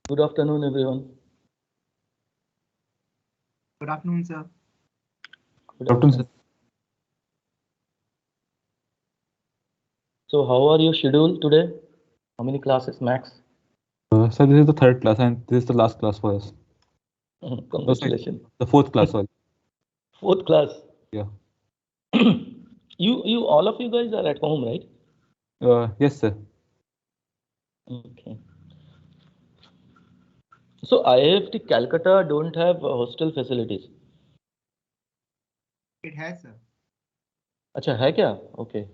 Good afternoon, everyone. Good afternoon, sir. Good afternoon. So, how are you scheduled today? How many classes max? So this is the third class and this is the last class for us. Congratulations. The fourth class, sorry. Fourth class. Yeah. All of you guys are at home, right? Yes, sir. Okay. So, IIFT Calcutta don't have hostel facilities. It has, sir. अच्छा है क्या? Okay.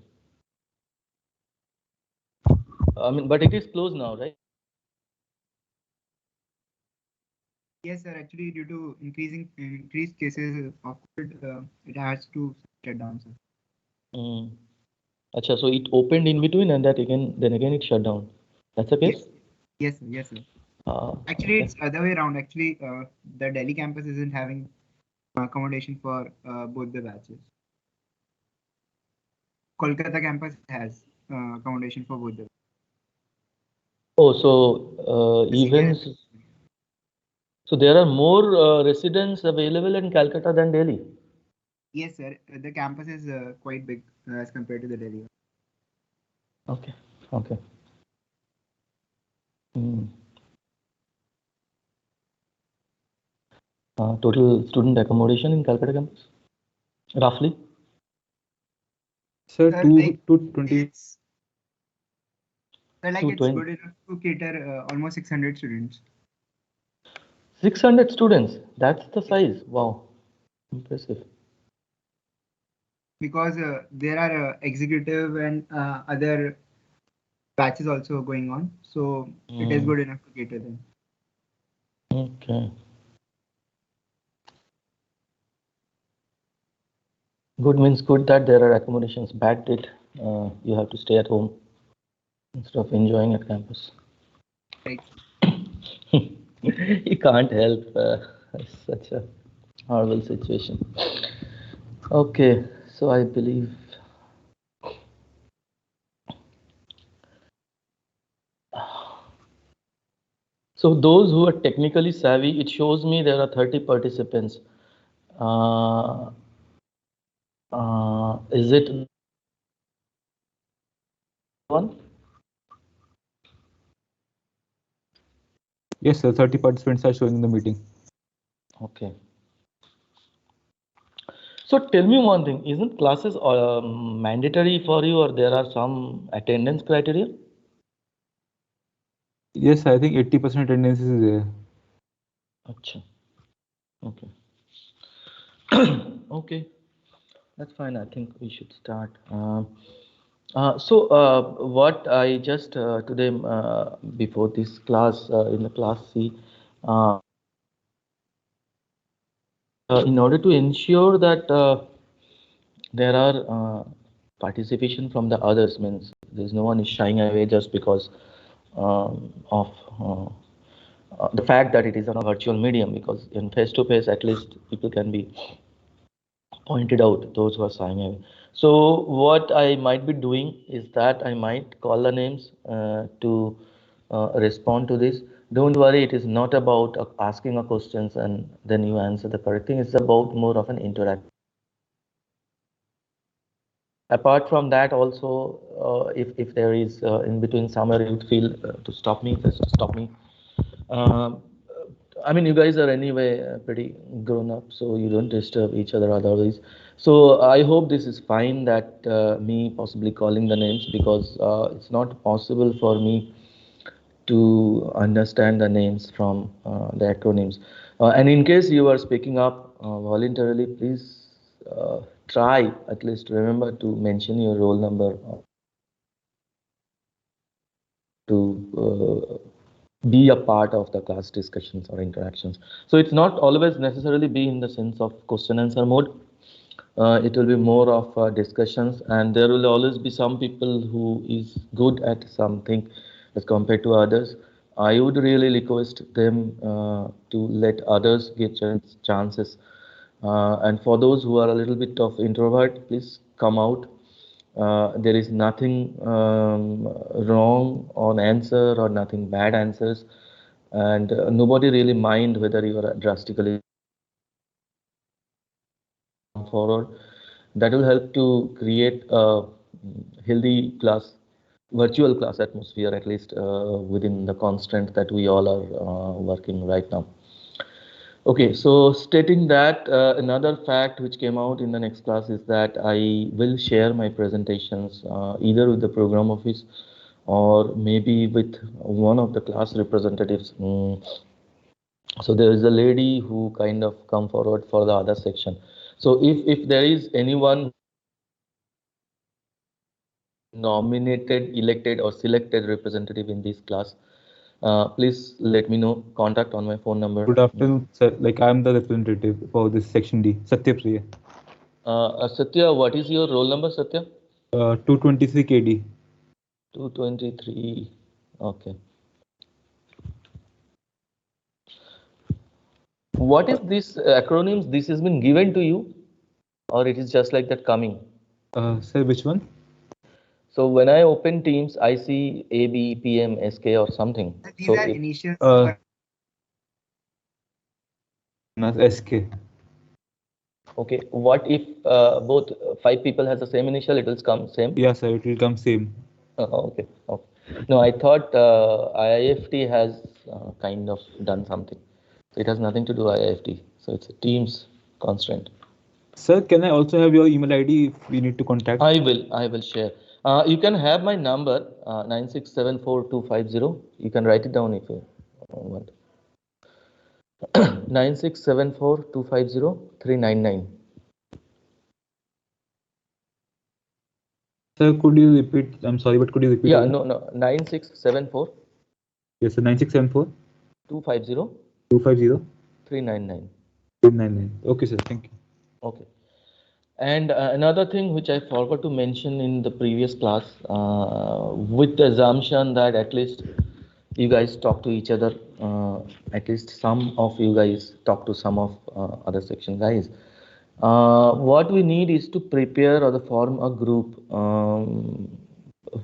I mean, but it is closed now, right? Yes, sir. Actually, due to increased cases of COVID, it has to shut down, sir. अच्छा, so it opened in between and then again it shut down. That's the case? Yes, sir. Yes, sir. Actually, Okay. it's other way around. Actually, the Delhi campus isn't having accommodation for both the batches. Kolkata campus has accommodation for both the. Oh, so events. So there are more residents available in Calcutta than Delhi. Yes, sir. The campus is quite big as compared to the Delhi. Okay. Okay. Total student accommodation in Calcutta campus, roughly. Sir, Sir, 220. It's like it's good enough to cater almost 600 students. 600 students. That's the size. Wow. Impressive. Because there are executive and other batches also going on, so it is good enough to cater them. Okay. Good means good that there are accommodations. Bad that you have to stay at home instead of enjoying at campus. Right. You can't help such a horrible situation. Okay, so I believe so those who are technically savvy, it shows me there are 30 participants. Is it one? Yes, sir. 30 participants are showing in the meeting. Okay. So tell me one thing, isn't classes mandatory for you or there are some attendance criteria? Yes, I think 80% attendance is there. Achha. Okay. Okay. That's fine. I think we should start. What I just today before this class in the class C, in order to ensure that there are participation from the others, means there's no one is shying away just because of the fact that it is on a virtual medium, because in face to face at least people can be pointed out, those who are signing away. So what I might be doing is that I might call the names to respond to this. Don't worry, it is not about asking a questions and then you answer the correct thing. It's about more of an interaction. Apart from that, also, if there is in between somewhere you feel to stop me, just stop me. Um, I mean, you guys are anyway pretty grown up, so you don't disturb each other otherwise. So I hope this is fine that me possibly calling the names, because it's not possible for me to understand the names from the acronyms. And in case you are speaking up voluntarily, please try at least remember to mention your roll number to be a part of the class discussions or interactions. So it's not always necessarily be in the sense of question answer mode. It will be more of discussions, and there will always be some people who is good at something as compared to others. I would really request them to let others get chances. And for those who are a little bit of introvert, please come out. There is nothing wrong on answer or nothing bad answers. and nobody really mind whether you are drastically forward. That will help to create a healthy class, virtual class atmosphere, at least within the constraint that we all are working right now. Okay, so stating that, another fact which came out in the next class is that I will share my presentations either with the program office or maybe with one of the class representatives. So there is a lady who kind of come forward for the other section. So if there is anyone nominated, elected, or selected representative in this class, please let me know. Contact on my phone number. Good afternoon, sir. Like I'm the representative for this section D, Satyapriya. Satya, what is your roll number, Satya? 223 KD. 223. Okay. What is this acronyms? This has been given to you, or it is just like that coming? Sir, which one? So when I open Teams, I see AB, PM, SK, or something. These So are if, initials. Not SK. okay, what if both five people has the same initial? It will come same. Yeah, sir. It will come same. Okay. Okay. No, I thought IIFT has kind of done something. So it has nothing to do with IIFT. So it's a Teams constraint. Sir, can I also have your email ID if we need to contact? I will share. You can have my number 9674250. You can write it down if you want. 9674250 Sir, could you repeat? I'm sorry, but could you repeat? Yeah, again? no, 9674 Yes, sir. 9674 250 250 399. 399. Okay, sir. Thank you. Okay. And another thing which I forgot to mention in the previous class, with the assumption that at least you guys talk to each other, at least some of you guys talk to some of other section guys. What we need is to prepare or to form a group,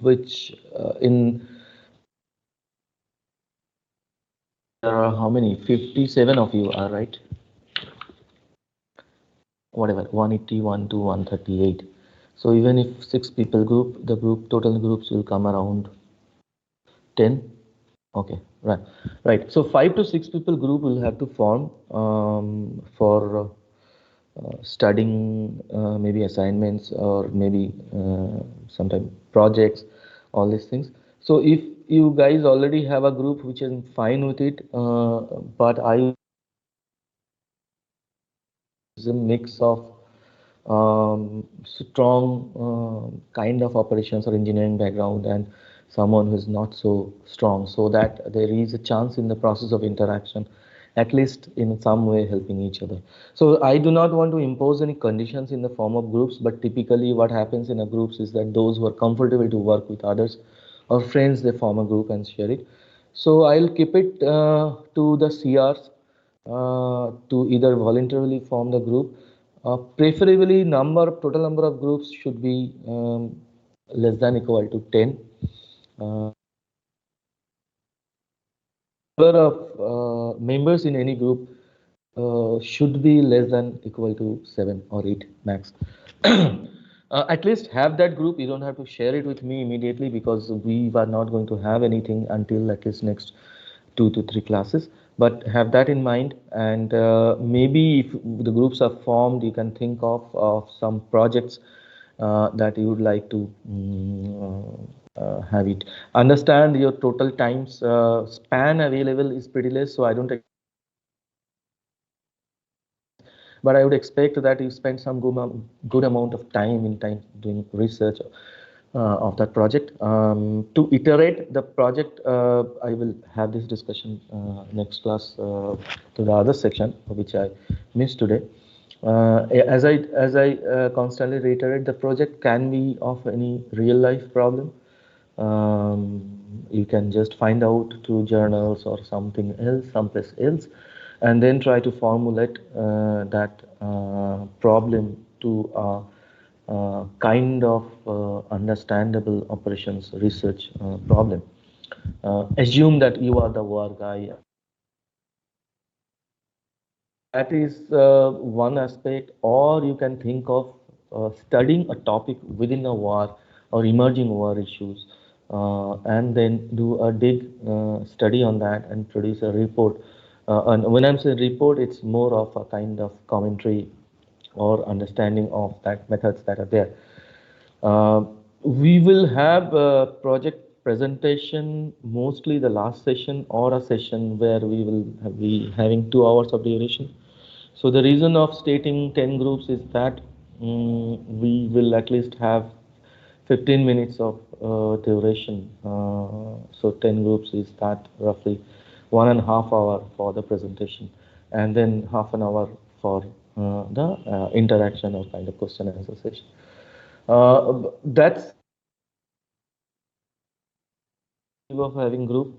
which in there are how many? 57 of you are right. Whatever, 180, 1, 138. So even if 6 people group, the group total groups will come around 10. Okay, right. So 5 to 6 people group will have to form for studying maybe assignments or maybe sometime projects, all these things. So if you guys already have a group which is fine with it, but I is a mix of strong kind of operations or engineering background and someone who is not so strong, so that there is a chance in the process of interaction, at least in some way helping each other. So I do not want to impose any conditions in the form of groups, but typically what happens in a groups is that those who are comfortable to work with others or friends, they form a group and share it. So I'll keep it to the CRs to either voluntarily form the group. Preferably total number of groups should be less than equal to 10. Number of members in any group should be less than equal to 7 or 8 max. At least have that group. You don't have to share it with me immediately because we are not going to have anything until at least next 2 to 3 classes. But have that in mind, and maybe if the groups are formed, you can think of some projects that you would like to have it. Understand your total times span available is pretty less, so I don't. But I would expect that you spend some good amount of time in time doing research of that project. To iterate the project, I will have this discussion next class to the other section which I missed today. As I constantly reiterate, the project can be of any real life problem. You can just find out through journals or something else, someplace else, and then try to formulate that problem to kind of understandable operations research problem. Assume that you are the war guy. That is one aspect, or you can think of studying a topic within a war or emerging war issues, and then do a big study on that and produce a report. And when I'm saying report, it's more of a kind of commentary or understanding of that methods that are there. Uh, we will have a project presentation, mostly the last session or a session where we will be having 2 hours of duration. So the reason of stating 10 groups is that we will at least have 15 minutes of duration. So 10 groups is that roughly 1.5 hour for the presentation, and then half an hour for the interaction or kind of question and answer session. That's of having group,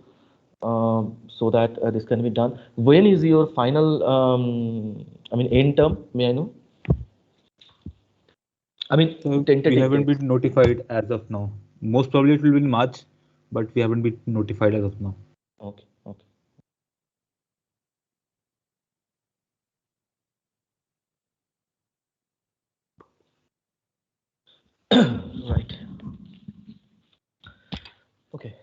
so that this can be done. When is your final, I mean, end term? May I know? I mean, So we tentative haven't dates. been notified as of now. Most probably it will be in March, but we haven't been notified as of now. Okay, okay. Right. Okay.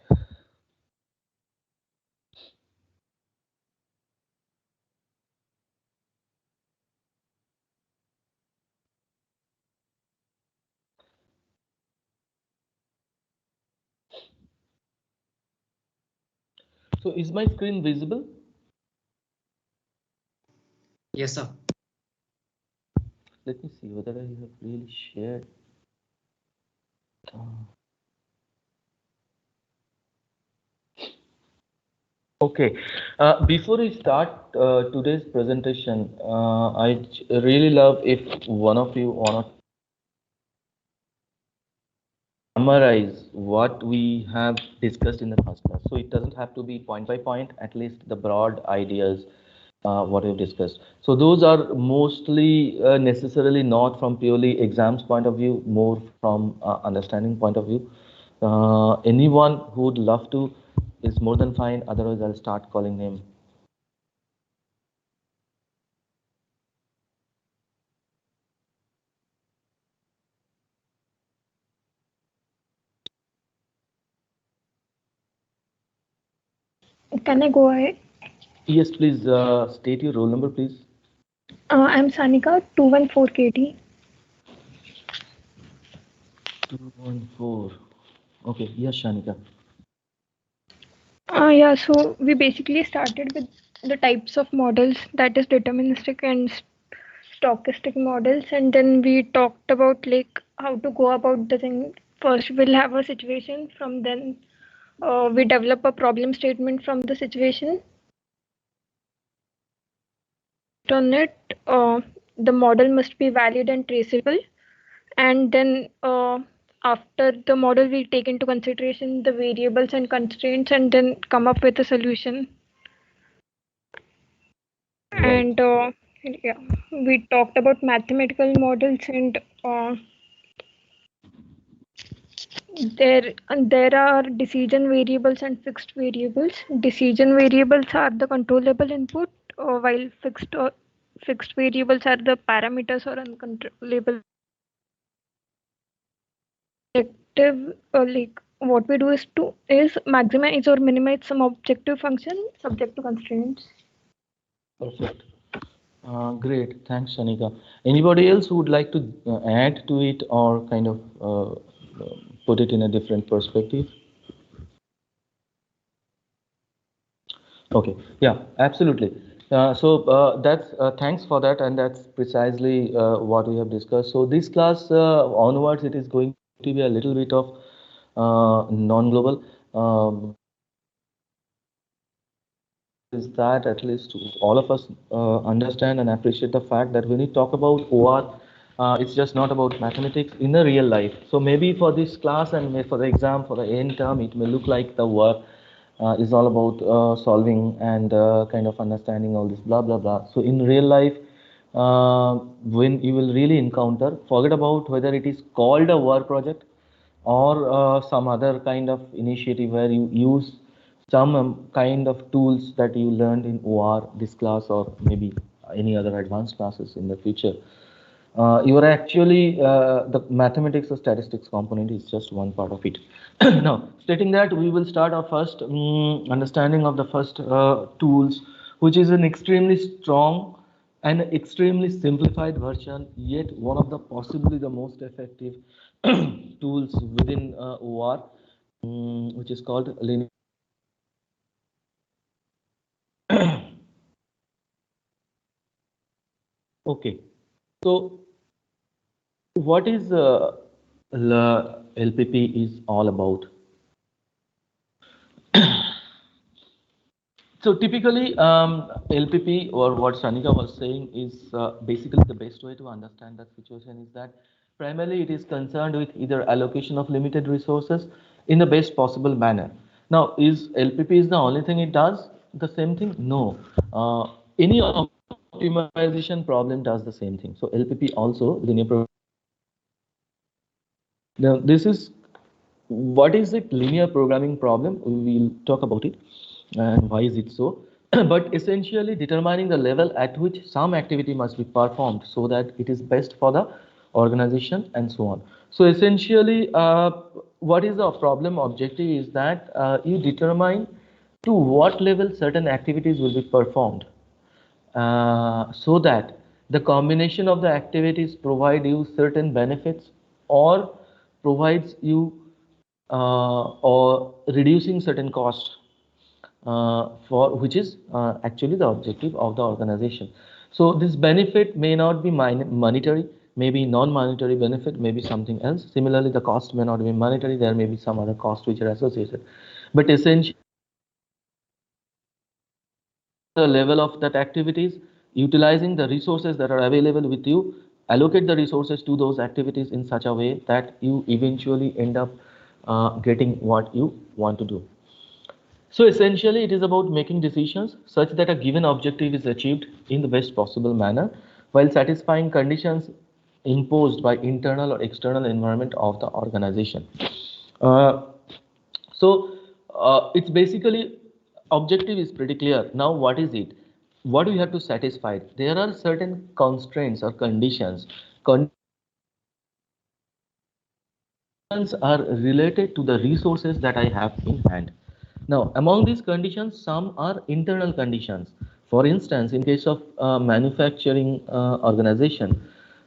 So is my screen visible? Yes, sir. Let me see whether I have really shared. Okay. Before we start today's presentation, I really love if one of you want to summarize what we have discussed in the past class. So it doesn't have to be point by point, at least the broad ideas what we've discussed. So those are mostly necessarily not from purely exams point of view, more from understanding point of view. Anyone who would love to is more than fine. Otherwise, I'll start calling him. Can I go ahead? Yes, please state your roll number, please. I'm Sanika, 214KT. 214. Okay, yes, Shanika. Yeah, so we basically started with the types of models, that is deterministic and stochastic models, and then we talked about like how to go about the thing. First, we'll have a situation. From then, we develop a problem statement from the situation. On it, the model must be valid and traceable, and then after the model we take into consideration the variables and constraints and then come up with a solution. Right. And yeah, we talked about mathematical models, and there are decision variables and fixed variables. Decision variables are the controllable input, while fixed variables are the parameters or uncontrollable. Objective, like what we do is maximize or minimize some objective function subject to constraints. Perfect. Great. Thanks, Shanika. Anybody else who would like to add to it or kind of put it in a different perspective? Okay. Yeah, absolutely. So that's thanks for that, and that's precisely what we have discussed. So this class onwards, it is going to be a little bit of non-global. Is that at least all of us understand and appreciate the fact that when we talk about OR, it's just not about mathematics in the real life. So maybe for this class and for the exam, for the end term, it may look like the work is all about solving and kind of understanding all this blah blah blah. So in real life, when you will really encounter, forget about whether it is called a work project or some other kind of initiative where you use some kind of tools that you learned in OR this class or maybe any other advanced classes in the future, you are actually the mathematics or statistics component is just one part of it. Now, stating that, we will start our first understanding of the first tools, which is an extremely strong and extremely simplified version, yet one of the possibly the most effective tools within OR, which is called linear. Okay, so what is LPP is all about? So typically, LPP or what Shanika was saying is basically the best way to understand that situation is that primarily it is concerned with either allocation of limited resources in the best possible manner. Now, is LPP is the only thing it does the same thing? No. Any optimization problem does the same thing. So LPP also linear program. Now, this is what is a linear programming problem? We will talk about it and why is it so. But essentially determining the level at which some activity must be performed so that it is best for the organization and so on. So essentially, what is the problem objective is that you determine to what level certain activities will be performed, so that the combination of the activities provide you certain benefits or provides you or reducing certain costs, for which is actually the objective of the organization. So this benefit may not be monetary, maybe non-monetary benefit, maybe something else. Similarly, the cost may not be monetary, there may be some other costs which are associated. But essentially, the level of that activities, utilizing the resources that are available with you, allocate the resources to those activities in such a way that you eventually end up getting what you want to do. So essentially, it is about making decisions such that a given objective is achieved in the best possible manner while satisfying conditions imposed by internal or external environment of the organization. Uh, so it's basically objective is pretty clear. Now, what is it? What do you have to satisfy? There are certain constraints or conditions. Conditions are related to the resources that I have in hand. Now, among these conditions, some are internal conditions. For instance, in case of manufacturing organization,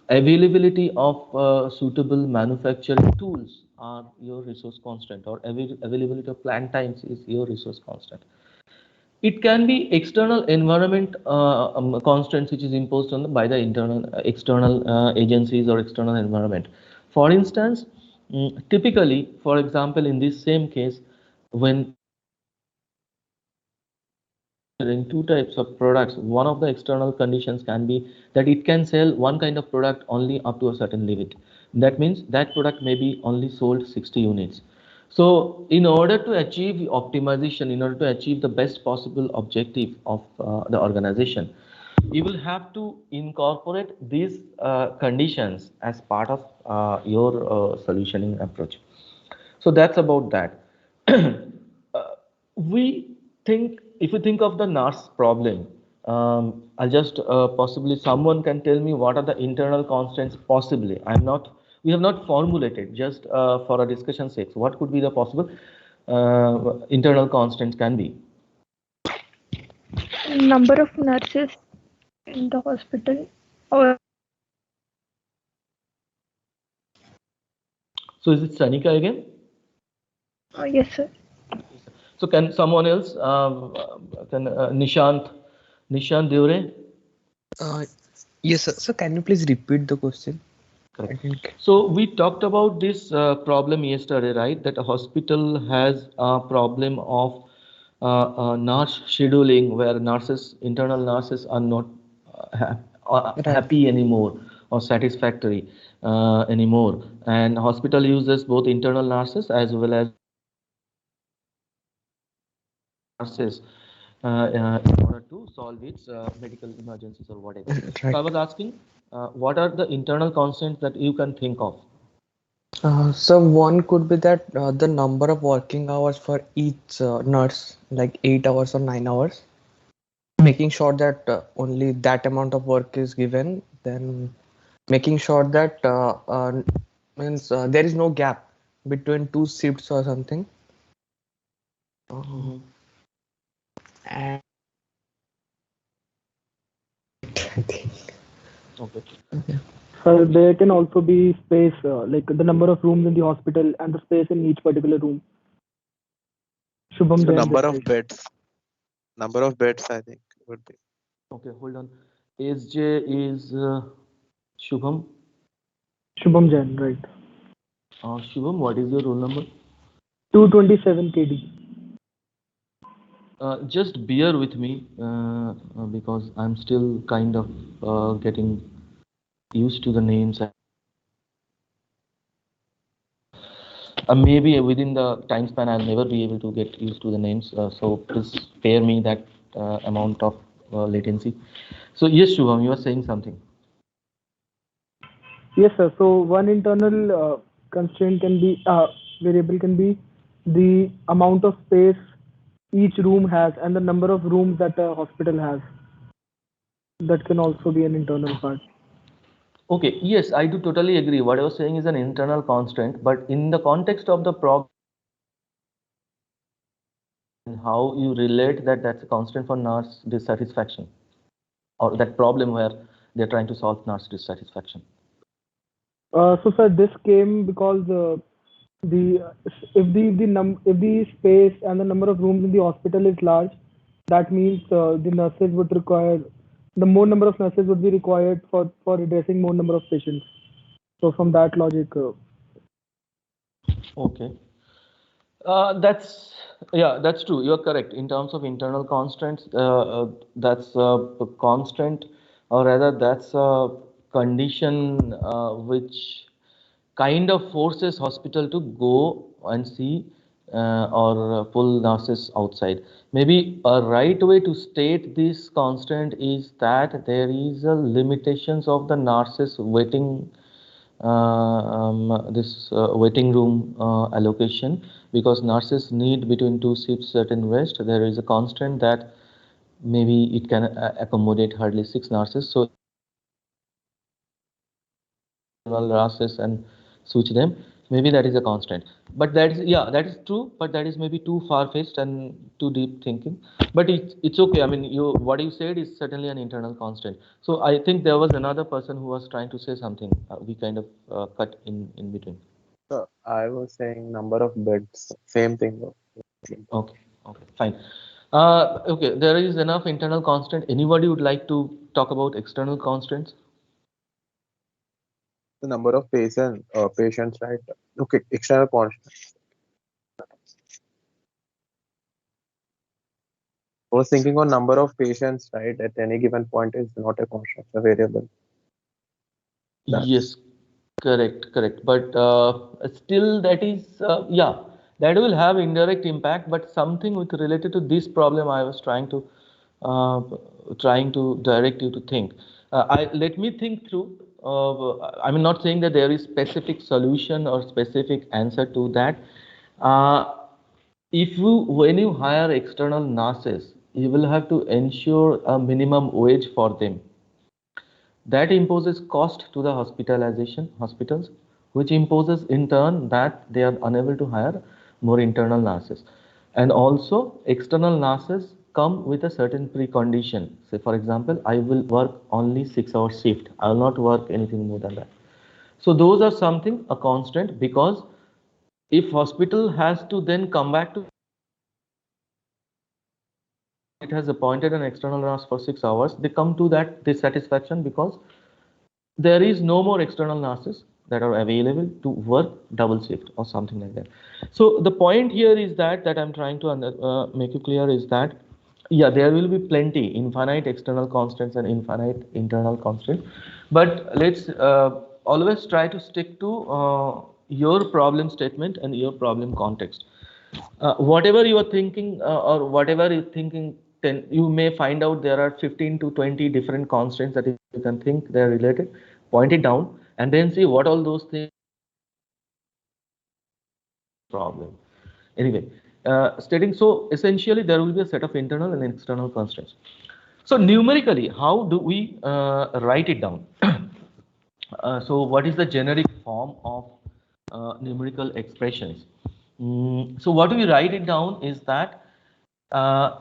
availability of suitable manufacturing tools are your resource constant, or availability of plant times is your resource constant. It can be external environment constraints which is imposed on by the internal external agencies or external environment. For instance, typically, for example, in this same case, when in two types of products, one of the external conditions can be that it can sell one kind of product only up to a certain limit. That means that product may be only sold 60 units. So in order to achieve optimization, in order to achieve the best possible objective of the organization, you will have to incorporate these conditions as part of your solutioning approach. So that's about that. We think, if you think of the NARS problem, I'll just possibly someone can tell me what are the internal constants possibly. We have not formulated, just for a discussion sake. So what could be the possible internal constants can be? Number of nurses in the hospital, or So is it Sanika again? yes, sir. So can someone else, can Nishant Deore? Uh, yes, sir. So can you please repeat the question? Correct. I didn't. So we talked about this problem yesterday, right? That a hospital has a problem of nurse scheduling, where internal nurses are not Right. happy anymore or satisfactory anymore, and hospital uses both internal nurses as well as nurses in order to solve its medical emergencies or whatever. So I Right. was asking, what are the internal constants that you can think of? So one could be that the number of working hours for each nurse, like 8 hours or 9 hours. making sure that only that amount of work is given, then making sure that means there is no gap between two shifts or something. Mhm. And Okay. So there can also be space, like the number of rooms in the hospital and the space in each particular room. Shubham So Jain this number of side. beds. Number of beds, I think, would be. Okay, hold on. SJ is Shubham. Shubham Jain, right. Shubham, what is your roll number? 227 KD. Just bear with me because I'm still kind of getting used to the names. Maybe within the time span, I'll never be able to get used to the names. So please spare me that amount of latency. So yes, Shubham, you are saying something. Yes, sir. So one internal constraint can be variable can be the amount of space each room has and the number of rooms that a hospital has. That can also be an internal part. Okay, yes, I do totally agree. What I was saying is an internal constraint, but in the context of the problem, how you relate that that's a constant for nurse dissatisfaction, or that problem where they're trying to solve nurse dissatisfaction. So sir, this came because the if the space and the number of rooms in the hospital is large, that means the nurses would require the more number of nurses would be required for addressing more number of patients. So from that logic, Okay. That's yeah, that's true. You're correct. In terms of internal constraints, that's a constant, or rather, that's a condition which kind of forces hospital to go and see or pull nurses outside. Maybe a right way to state this constant is that there is a limitations of the nurses waiting this waiting room allocation, because nurses need between two shifts certain rest. There is a constant that maybe it can accommodate hardly 6 nurses. So nurses and switch them. Maybe that is a constant. But that is, yeah, that is true. But that is maybe too far-fetched and too deep thinking. But it's okay. I mean, what you said is certainly an internal constant. So I think there was another person who was trying to say something. We kind of cut in between. So I was saying number of beds. Same thing though. Okay, okay, fine. Okay, there is enough internal constant. Anybody would like to talk about external constants? The number of patients, right? Okay, external constant. I was thinking on number of patients, right? At any given point is not a constant, a variable. Yes, That's correct, correct. But still, that is, yeah, that will have indirect impact. But something with related to this problem, I was uh, trying to direct you to think. Let me think through. I'm not saying that there is specific solution or specific answer to that. Uh, if you when you hire external nurses, you will have to ensure a minimum wage for them. That imposes cost to the hospitals, which imposes in turn that they are unable to hire more internal nurses. And also, external nurses come with a certain precondition. Say, for example, I will work only 6 hour shift. I will not work anything more than that. So those are something a constant, because if hospital has to then come back to it has appointed an external nurse for 6 hours, they come to that dissatisfaction because there is no more external nurses that are available to work double shift or something like that. So the point here is that I'm trying to make it clear is that yeah, there will be plenty infinite external constants and infinite internal constants, but let's always try to stick to your problem statement and your problem context. Whatever you are thinking or whatever you're thinking, then you may find out there are 15 to 20 different constants that you can think they're related. Point it down and then see what all those things problem. Anyway, stating so essentially there will be a set of internal and external constraints. So numerically, how do we write it down? So what is the generic form of numerical expressions? So what we write it down is that uh,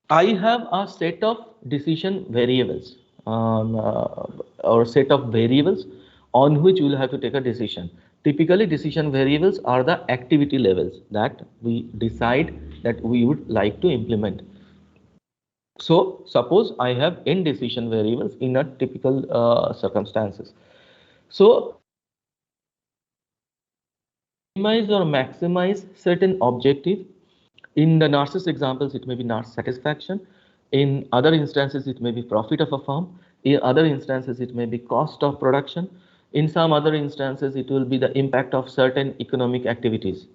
I have a set of decision variables or set of variables on which you will have to take a decision. Typically, decision variables are the activity levels that we decide that we would like to implement. So suppose I have n decision variables in a typical circumstances. So minimize or maximize certain objective. In the narcissist examples, it may be narc satisfaction. In other instances, it may be profit of a firm. In other instances, it may be cost of production. In some other instances, it will be the impact of certain economic activities,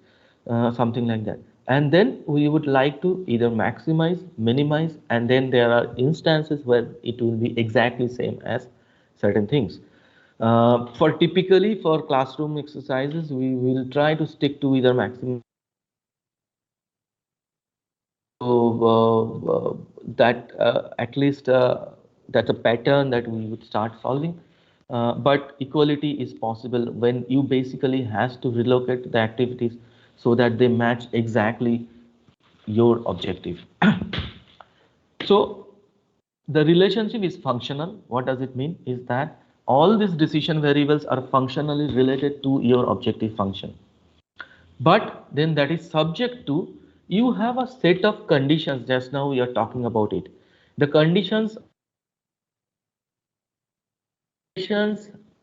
something like that. And then we would like to either maximize, minimize, and then there are instances where it will be exactly same as certain things. For typically for classroom exercises, we will try to stick to either maximum. So that at least that's a pattern that we would start solving. But equality is possible when you basically has to relocate the activities so that they match exactly your objective. So the relationship is functional. What does it mean? Is that all these decision variables are functionally related to your objective function. But then that is subject to, you have a set of conditions. Just now we are talking about it. The conditions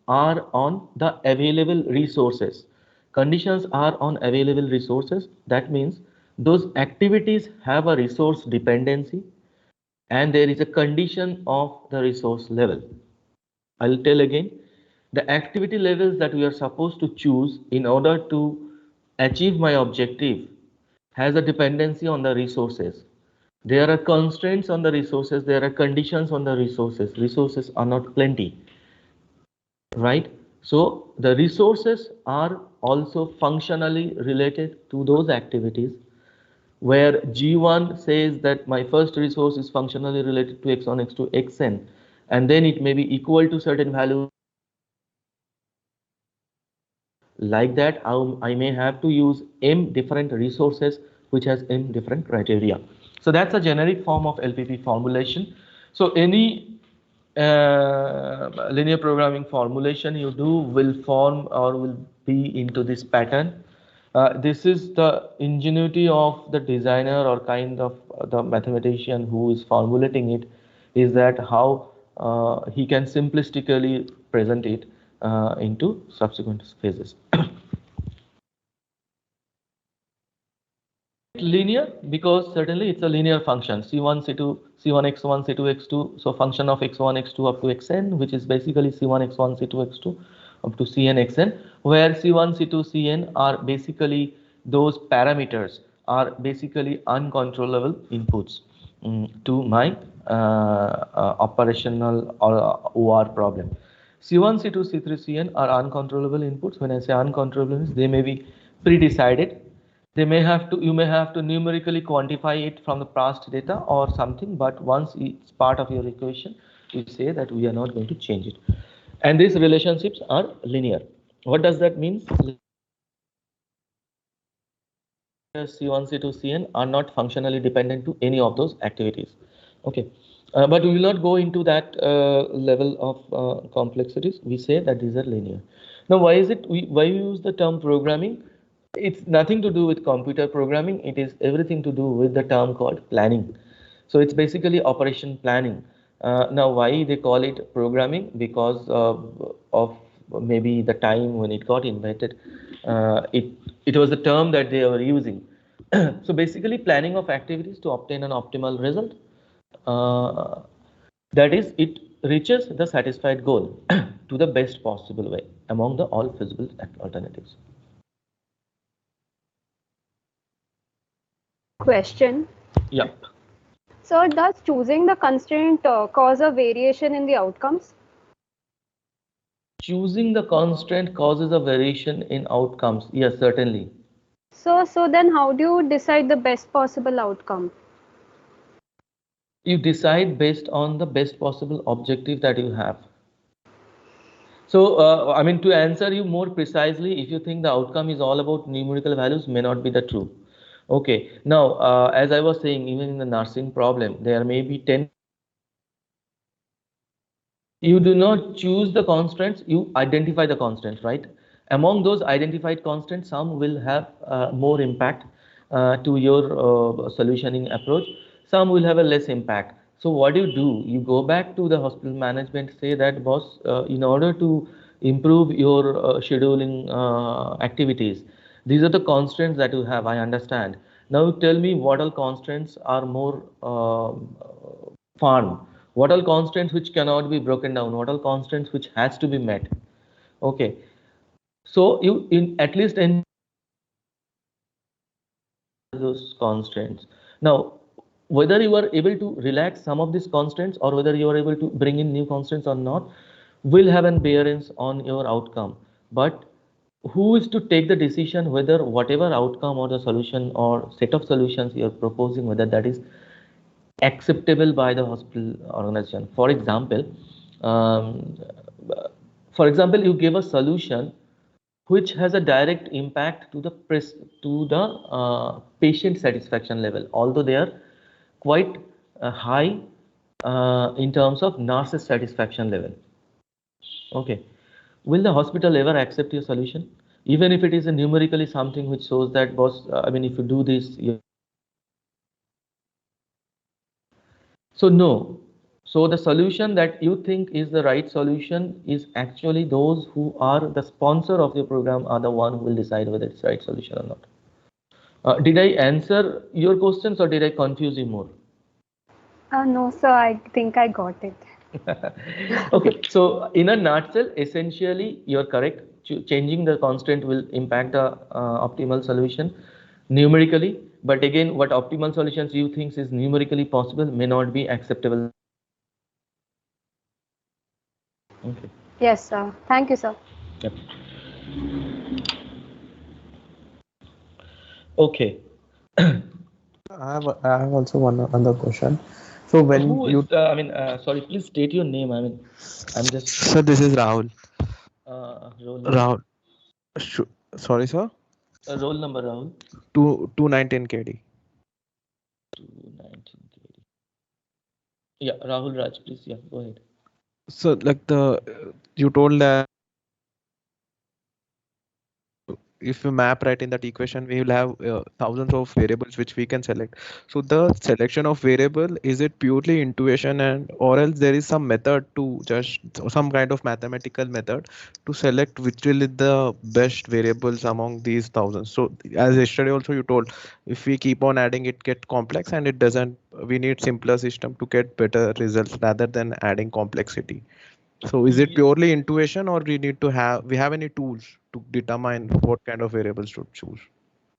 are on the available resources. Conditions are on available resources. That means those activities have a resource dependency and there is a condition of the resource level. I'll tell again, the activity levels that we are supposed to choose in order to achieve my objective has a dependency on the resources. There are constraints on the resources, there are conditions on the resources. Resources are not plenty, right? So the resources are also functionally related to those activities where G1 says that my first resource is functionally related to x1, x2, xn, and then it may be equal to certain value. Like that, I may have to use m different resources which has m different criteria. So that's a generic form of LPP formulation. So any linear programming formulation you do will form or will be into this pattern. This is the ingenuity of the designer or kind of the mathematician who is formulating it, is that how he can simplistically present it into subsequent phases. Linear because certainly it's a linear function, c1 c2 c1 x1 c2 x2, so function of x1 x2 up to xn, which is basically c1 x1 c2 x2 up to cn xn, where c1 c2 cn are basically those parameters are basically uncontrollable inputs to my operational or OR problem. c1 c2 c3 cn are uncontrollable inputs. When I say uncontrollable, they may be pre-decided. They may have to, you may have to numerically quantify it from the past data or something, but once it's part of your equation, you say that we are not going to change it. And these relationships are linear. What does that mean? C1, C2, Cn are not functionally dependent to any of those activities. Okay, but we will not go into that level of complexities. We say that these are linear. Now, why is it? Why we use the term programming? It's nothing to do with computer programming. It is everything to do with the term called planning. So it's basically operation planning. Now, why they call it programming? Because of maybe the time when it got invented. It was the term that they were using. So basically, planning of activities to obtain an optimal result. Uh, that is, it reaches the satisfied goal to the best possible way among the all feasible alternatives. Question. Yep. So, does choosing the constraint cause a variation in the outcomes? Choosing the constraint causes a variation in outcomes. Yes, certainly. So then how do you decide the best possible outcome? You decide based on the best possible objective that you have. So, I mean, to answer you more precisely, if you think the outcome is all about numerical values, may not be the true. Okay, now, as I was saying, even in the nursing problem, there may be 10. You do not choose the constants, you identify the constants, right? Among those identified constants, some will have more impact to your solutioning approach, some will have a less impact. So what do? You go back to the hospital management, say that boss, in order to improve your scheduling activities, these are the constraints that you have, I understand. Now tell me what all constraints are more firm, what all constraints which cannot be broken down, what all constraints which has to be met. Okay, so you in at least in those constraints. Now, whether you are able to relax some of these constraints or whether you are able to bring in new constraints or not will have an bearance on your outcome. But who is to take the decision whether whatever outcome or the solution or set of solutions you are proposing, whether that is acceptable by the hospital organization? Um, for example, you give a solution which has a direct impact to the patient satisfaction level, although they are quite high in terms of nurses satisfaction level. Okay, will the hospital ever accept your solution, even if it is a numerically something which shows that boss, I mean, if you do this, so no. So the solution that you think is the right solution is actually those who are the sponsor of your program are the one who will decide whether it's the right solution or not. Did I answer your questions or did I confuse you more? No, sir, I think I got it. Okay, so in a nutshell, essentially you're correct. Changing the constant will impact the optimal solution numerically. But again, what optimal solutions you think is numerically possible may not be acceptable. Okay. Yes, sir. Thank you, sir. Yep. Okay. I have also one other question. So when Who you is, sorry, please state your name. I mean, I'm just, so this is Rahul. roll number. Rahul. Sorry, sir. Roll number, Rahul. 219 KD. 219 KD. Yeah, Rahul Raj, please. Yeah, go ahead. So like you told that if you map right in that equation, we will have thousands of variables which we can select. So the selection of variable, is it purely intuition, and or else there is some method to just some kind of mathematical method to select which will be the best variables among these thousands? So as yesterday also you told, if we keep on adding, it get complex and it doesn't. We need simpler system to get better results rather than adding complexity. So is it purely intuition, or we have any tools to determine what kind of variables to choose?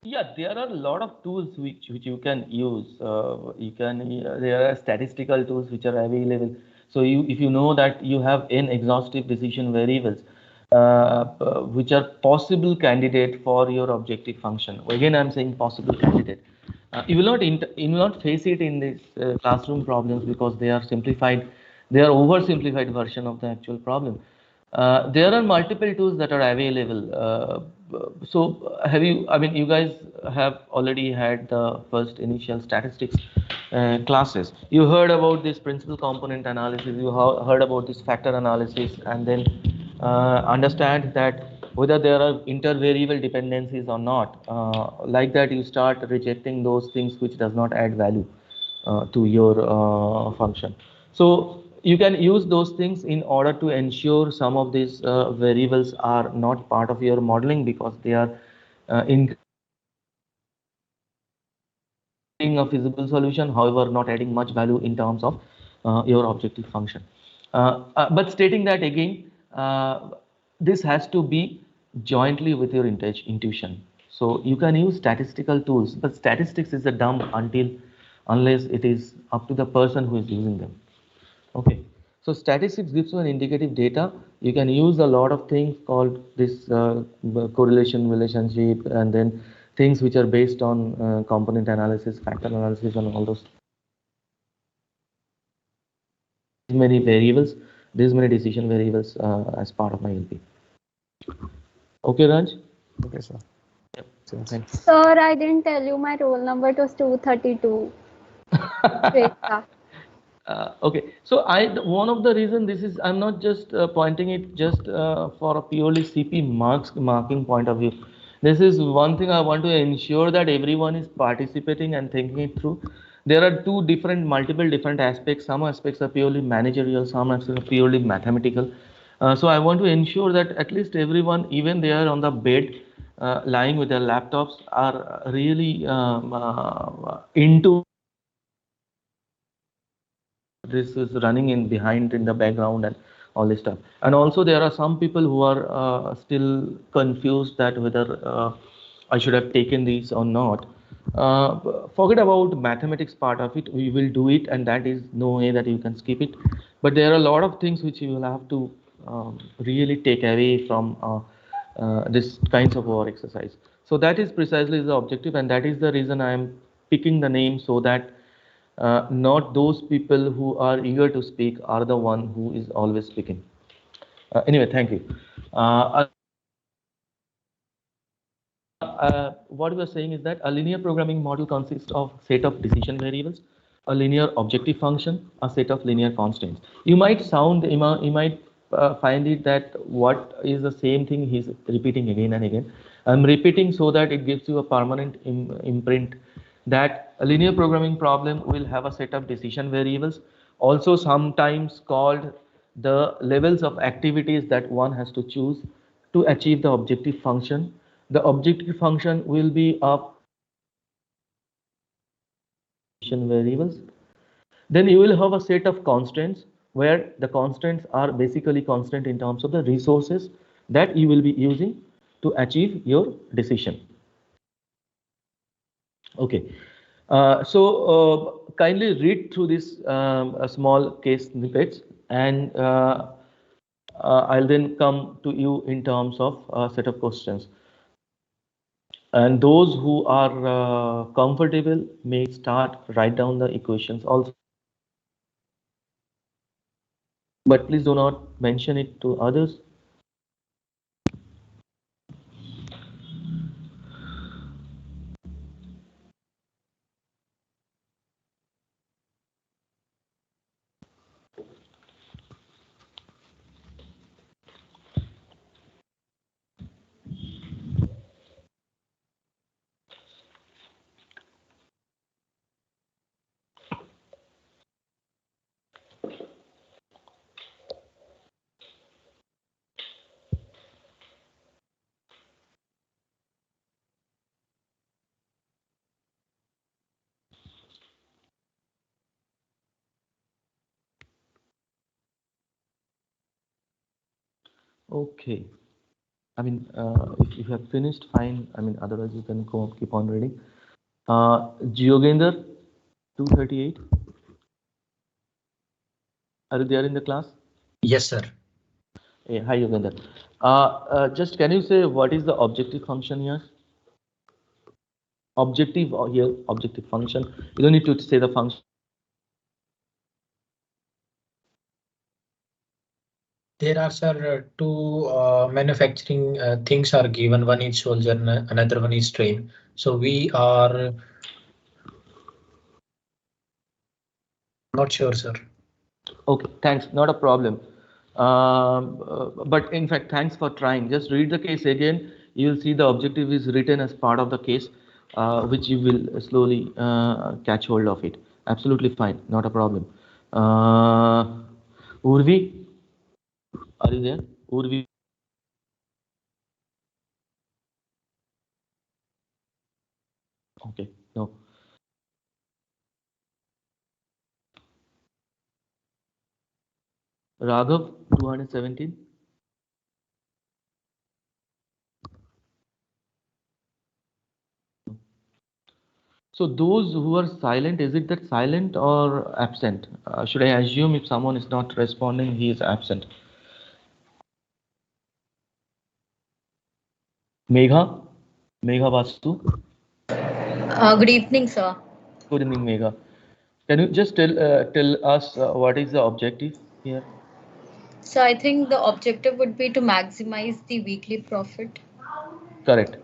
Yeah, there are a lot of tools which you can use. There are statistical tools which are available. So if you know that you have n exhaustive decision variables, which are possible candidate for your objective function. Again, I'm saying possible candidate. You will not face it in this classroom problems because they are simplified. They are oversimplified version of the actual problem. There are multiple tools that are available. So have you, I mean, you guys have already had the first initial statistics classes. You heard about this principal component analysis, you heard about this factor analysis, and then understand that whether there are intervariable dependencies or not. Like that, you start rejecting those things which does not add value to your function. So you can use those things in order to ensure some of these variables are not part of your modeling because they are in a feasible solution, however, not adding much value in terms of your objective function. But stating that again, this has to be jointly with your intuition. So you can use statistical tools, but statistics is a dumb unless it is up to the person who is using them. Okay, so statistics gives you an indicative data. You can use a lot of things called this correlation relationship, and then things which are based on component analysis, factor analysis, and all those. many variables, these many decision variables as part of my LP. Okay, Raj? Okay, sir. Yep. Since Thanks. Sir, I didn't tell you my roll number was 232. Shweta. Okay, so one of the reason this is, I'm not just pointing it just for a purely CP marking point of view. This is one thing I want to ensure that everyone is participating and thinking it through. There are multiple different aspects. Some aspects are purely managerial, some aspects are purely mathematical. So I want to ensure that at least everyone, even they are on the bed, lying with their laptops, are really into this is running in behind in the background and all this stuff. And also there are some people who are still confused that whether I should have taken these or not. Forget about mathematics part of it, we will do it, and that is no way that you can skip it. But there are a lot of things which you will have to really take away from this kinds of our exercise. So that is precisely the objective, and that is the reason I am picking the name, so that not those people who are eager to speak are the one who is always speaking. Anyway, thank you. What we are saying is that a linear programming model consists of set of decision variables, a linear objective function, a set of linear constants. You might find it that what is the same thing he's repeating again and again. I'm repeating so that it gives you a permanent imprint that a linear programming problem will have a set of decision variables, also sometimes called the levels of activities that one has to choose to achieve the objective function. The objective function will be of variables. Then you will have a set of constants where the constants are basically constant in terms of the resources that you will be using to achieve your decision. Okay. Kindly read through this small case snippets, and I'll then come to you in terms of a set of questions. And those who are comfortable may start write down the equations also, but please do not mention it to others. Okay. I mean, if you have finished, fine. I mean, otherwise you can go keep on reading. Geogender, 238. Are you there in the class? Yes, sir. Hey, hi, Yogender. Just can you say what is the objective function here? Objective here, objective function. You don't need to say the function. There are, sir, two manufacturing things are given. One is soldier, another one is train. So we are not sure, sir. Okay, thanks. Not a problem. But in fact, thanks for trying. Just read the case again. You will see the objective is written as part of the case, which you will slowly catch hold of it. Absolutely fine. Not a problem. Urvi, are you there? Urvi. Okay, no. Raghav, 217. So those who are silent, is it that silent or absent? Should I assume if someone is not responding, he is absent? Megha, Megha Vastu. Good evening, sir. Good evening, Megha. Can you just tell us what is the objective here? So I think the objective would be to maximize the weekly profit. Correct.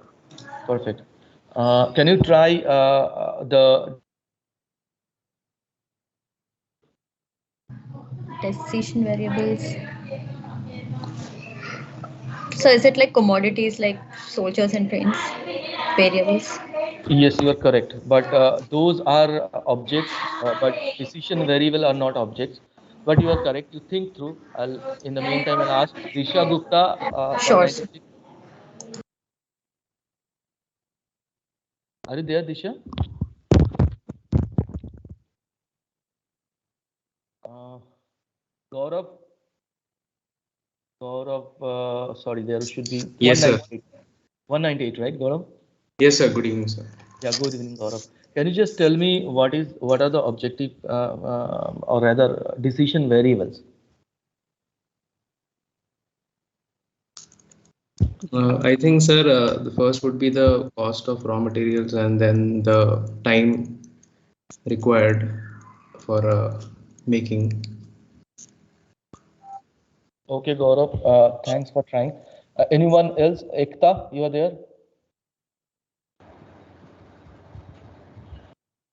Perfect. Can you try the Decision variables. So is it like commodities like soldiers and trains variables? Yes, you are correct. But those are objects, but decision variable are not objects. But you are correct. You think through. In the meantime, I'll ask Disha Gupta, Sure, sir. 196. Are you there, Disha? Uh, Gaurav, sorry, there should be Yes, sir. 198. 198, right, Gaurav? Yes, sir. Good evening, sir. Yeah, good evening, Gaurav. Can you just tell me what are the objective or rather decision variables? I think, sir, the first would be the cost of raw materials and then the time required for making. Okay, Gaurav, thanks for trying. Anyone else? Ekta, you are there?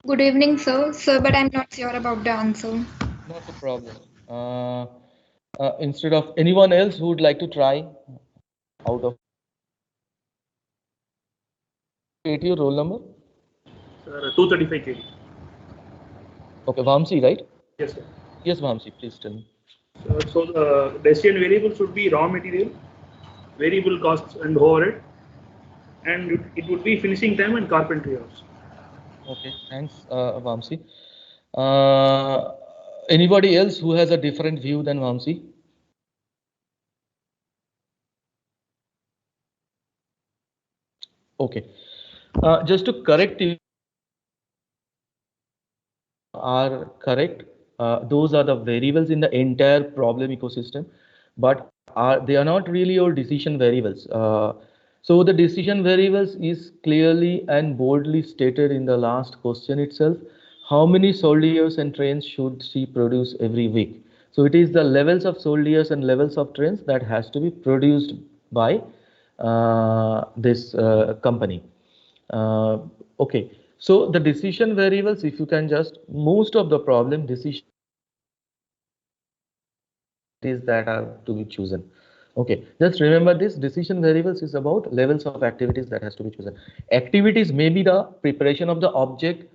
Good evening, sir. Sir, but I'm not sure about the answer. Not a problem. Instead of anyone else who would like to try out of your roll number? Sir, 235 kg. Okay, Vamsi, right? Yes, sir. Yes, Vamsi, please tell me. So the decision variable should be raw material, variable costs and overhead, and it would be finishing time and carpentry hours. Okay, thanks, Vamsi. Anybody else who has a different view than Vamsi? Okay, just to correct you, are correct. Those are the variables in the entire problem ecosystem, but they are not really your decision variables. So the decision variables is clearly and boldly stated in the last question itself. How many soldiers and trains should she produce every week? So it is the levels of soldiers and levels of trains that has to be produced by this company. Okay, so the decision variables, if you can just, most of the problem decision is that are to be chosen. Okay, just remember this decision variables is about levels of activities that has to be chosen. Activities may be the preparation of the object,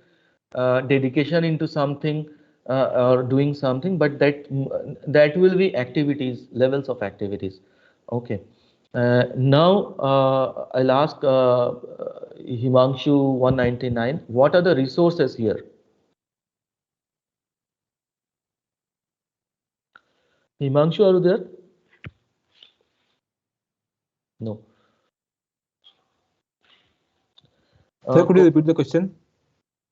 dedication into something, or doing something, but that will be activities, levels of activities. Okay. Now I'll ask Himanshu 199. What are the resources here? Himanshu, are you there? No. Sir, could you repeat the question?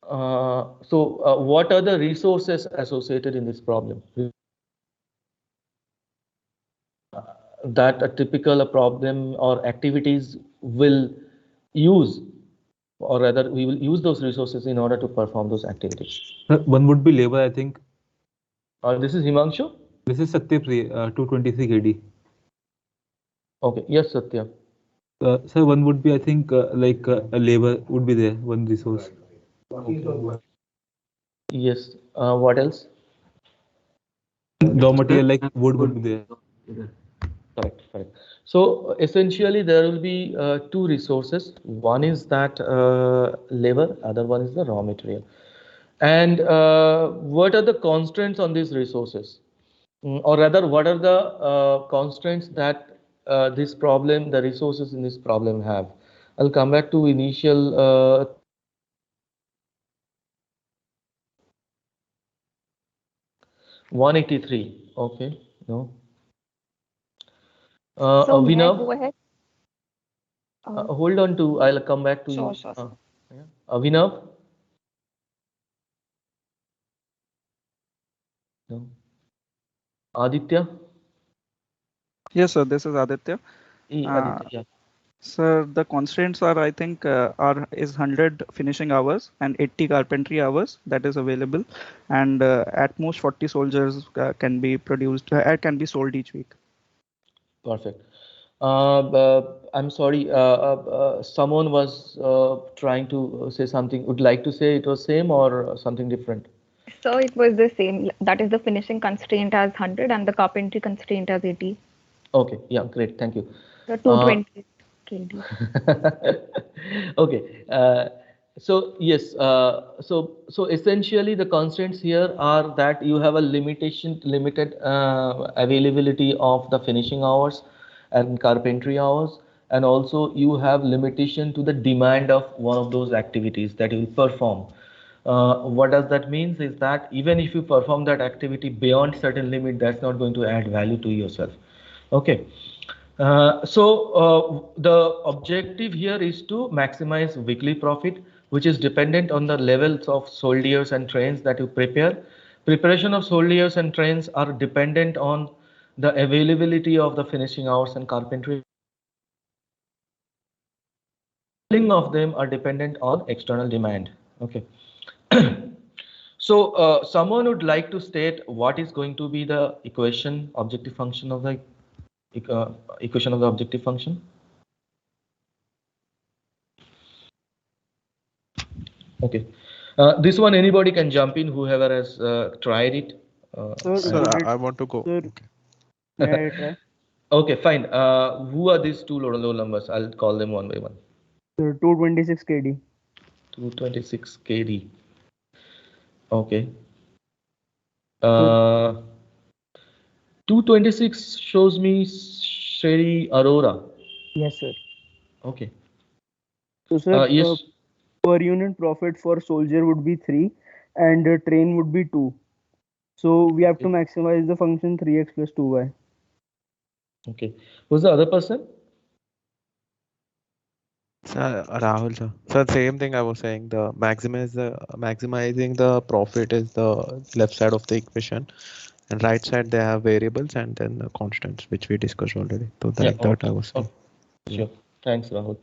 What are the resources associated in this problem? That a typical problem or activities will use, or rather we will use those resources in order to perform those activities. One would be labor, I think. This is Himanshu? This is Satyapriya, 223 KD. Okay, yes, Satya. Sir, one would be, I think, like a labor would be there, one resource. Yes, what else? Raw material like wood would be there. Correct, correct. So essentially there will be two resources. One is that labor, other one is the raw material. And what are the constraints on these resources? Or rather, what are the constraints that this problem, the resources in this problem have? I'll come back to initial 183. Okay, no. So may I Avinav, go ahead? hold on to, I'll come back to Sure, you. sure. Yeah. Avinav? No. Aditya? Yes, sir. This is Aditya. Aditya, yeah. So the constraints are, I think, is 100 finishing hours and 80 carpentry hours that is available, and at most 40 soldiers can be produced, can be sold each week. Perfect. I'm sorry. Someone was trying to say something. Would like to say it was same or something different? So it was the same. That is the finishing constraint as 100 and the carpentry constraint as 80. Okay. Yeah. Great. Thank you. The 220 kd. Okay. So yes. So essentially, the constraints here are that you have a limited availability of the finishing hours and carpentry hours, and also you have limitation to the demand of one of those activities that you will perform. What does that mean is that even if you perform that activity beyond certain limit, that's not going to add value to yourself. Okay. The objective here is to maximize weekly profit, which is dependent on the levels of soldiers and trains that you prepare. Preparation of soldiers and trains are dependent on the availability of the finishing hours and carpentry. Filling of them are dependent on external demand. Okay. So someone would like to state what is going to be the objective function of the equation of the objective function. Okay. This one anybody can jump in, whoever has tried it. Sir, I want to go. Sir, Okay. may I try? Okay, fine. Who are these two low numbers? I'll call them one by one. Sir, 226 kd. 226 kd. Okay. 226 shows me Sherry Aurora. Yes, sir. Okay. So, sir, yes. Per unit profit for soldier would be 3 and train would be 2. So we have to maximize the function 3x plus 2y. Okay. Who's the other person? Sir, Rahul sir. Sir, same thing I was saying. The maximizing the profit is the left side of the equation, and right side they have variables and then the constants, which we discussed already. So like that I was saying. Sure. Thanks, Rahul.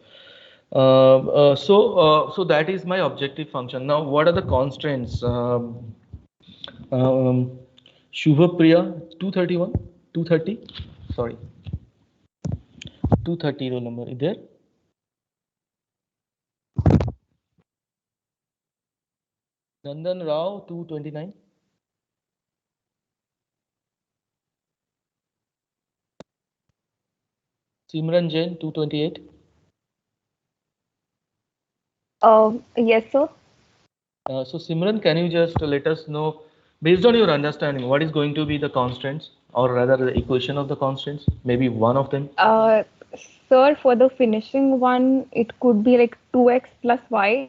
So that is my objective function. Now, what are the constraints? Shubhapriya, 231, 230. Sorry, 230 roll number. Is there? Nandan Rao, 229. Simran Jain, 228. Yes, sir. So Simran, can you just let us know, based on your understanding, what is going to be the constraints, or rather the equation of the constraints? Maybe one of them. Sir, for the finishing one, it could be like 2x plus y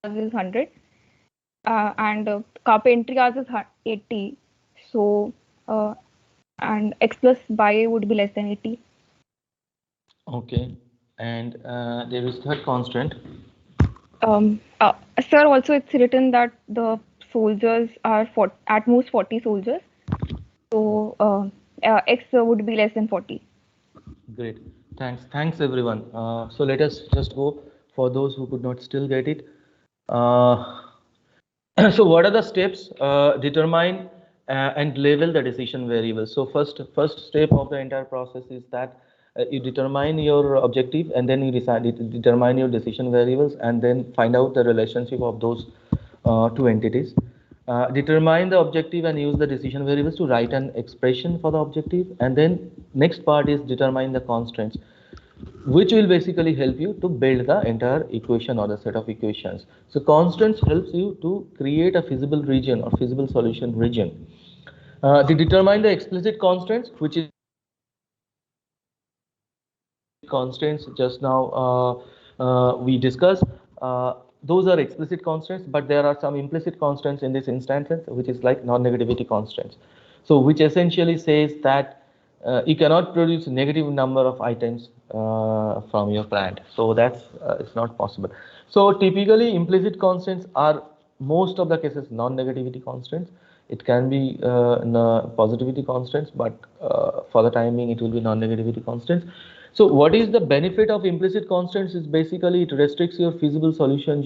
is 100, and carpentry hours is 80. So, and x plus y would be less than 80. Okay, and there is third constraint. Sir, also it's written that the soldiers are at most 40 soldiers. So x would be less than 40. Great. Thanks everyone. So let us just go for those who could not still get it. So what are the steps? Determine and label the decision variables. So first step of the entire process is that you determine your objective, and then you determine your decision variables, and then find out the relationship of those two entities. Determine the objective and use the decision variables to write an expression for the objective, and then next part is determine the constraints, which will basically help you to build the entire equation or the set of equations. So constants helps you to create a feasible region or feasible solution region. To determine the explicit constants, which is constants just now we discussed. Those are explicit constants, but there are some implicit constants in this instance, which is like non-negativity constants. So which essentially says that you cannot produce negative number of items from your plant. So that's it's not possible. So typically implicit constants are most of the cases non-negativity constants. It can be positivity constants, but for the time being, it will be non-negativity constants. So what is the benefit of implicit constants? Is basically it restricts your feasible solution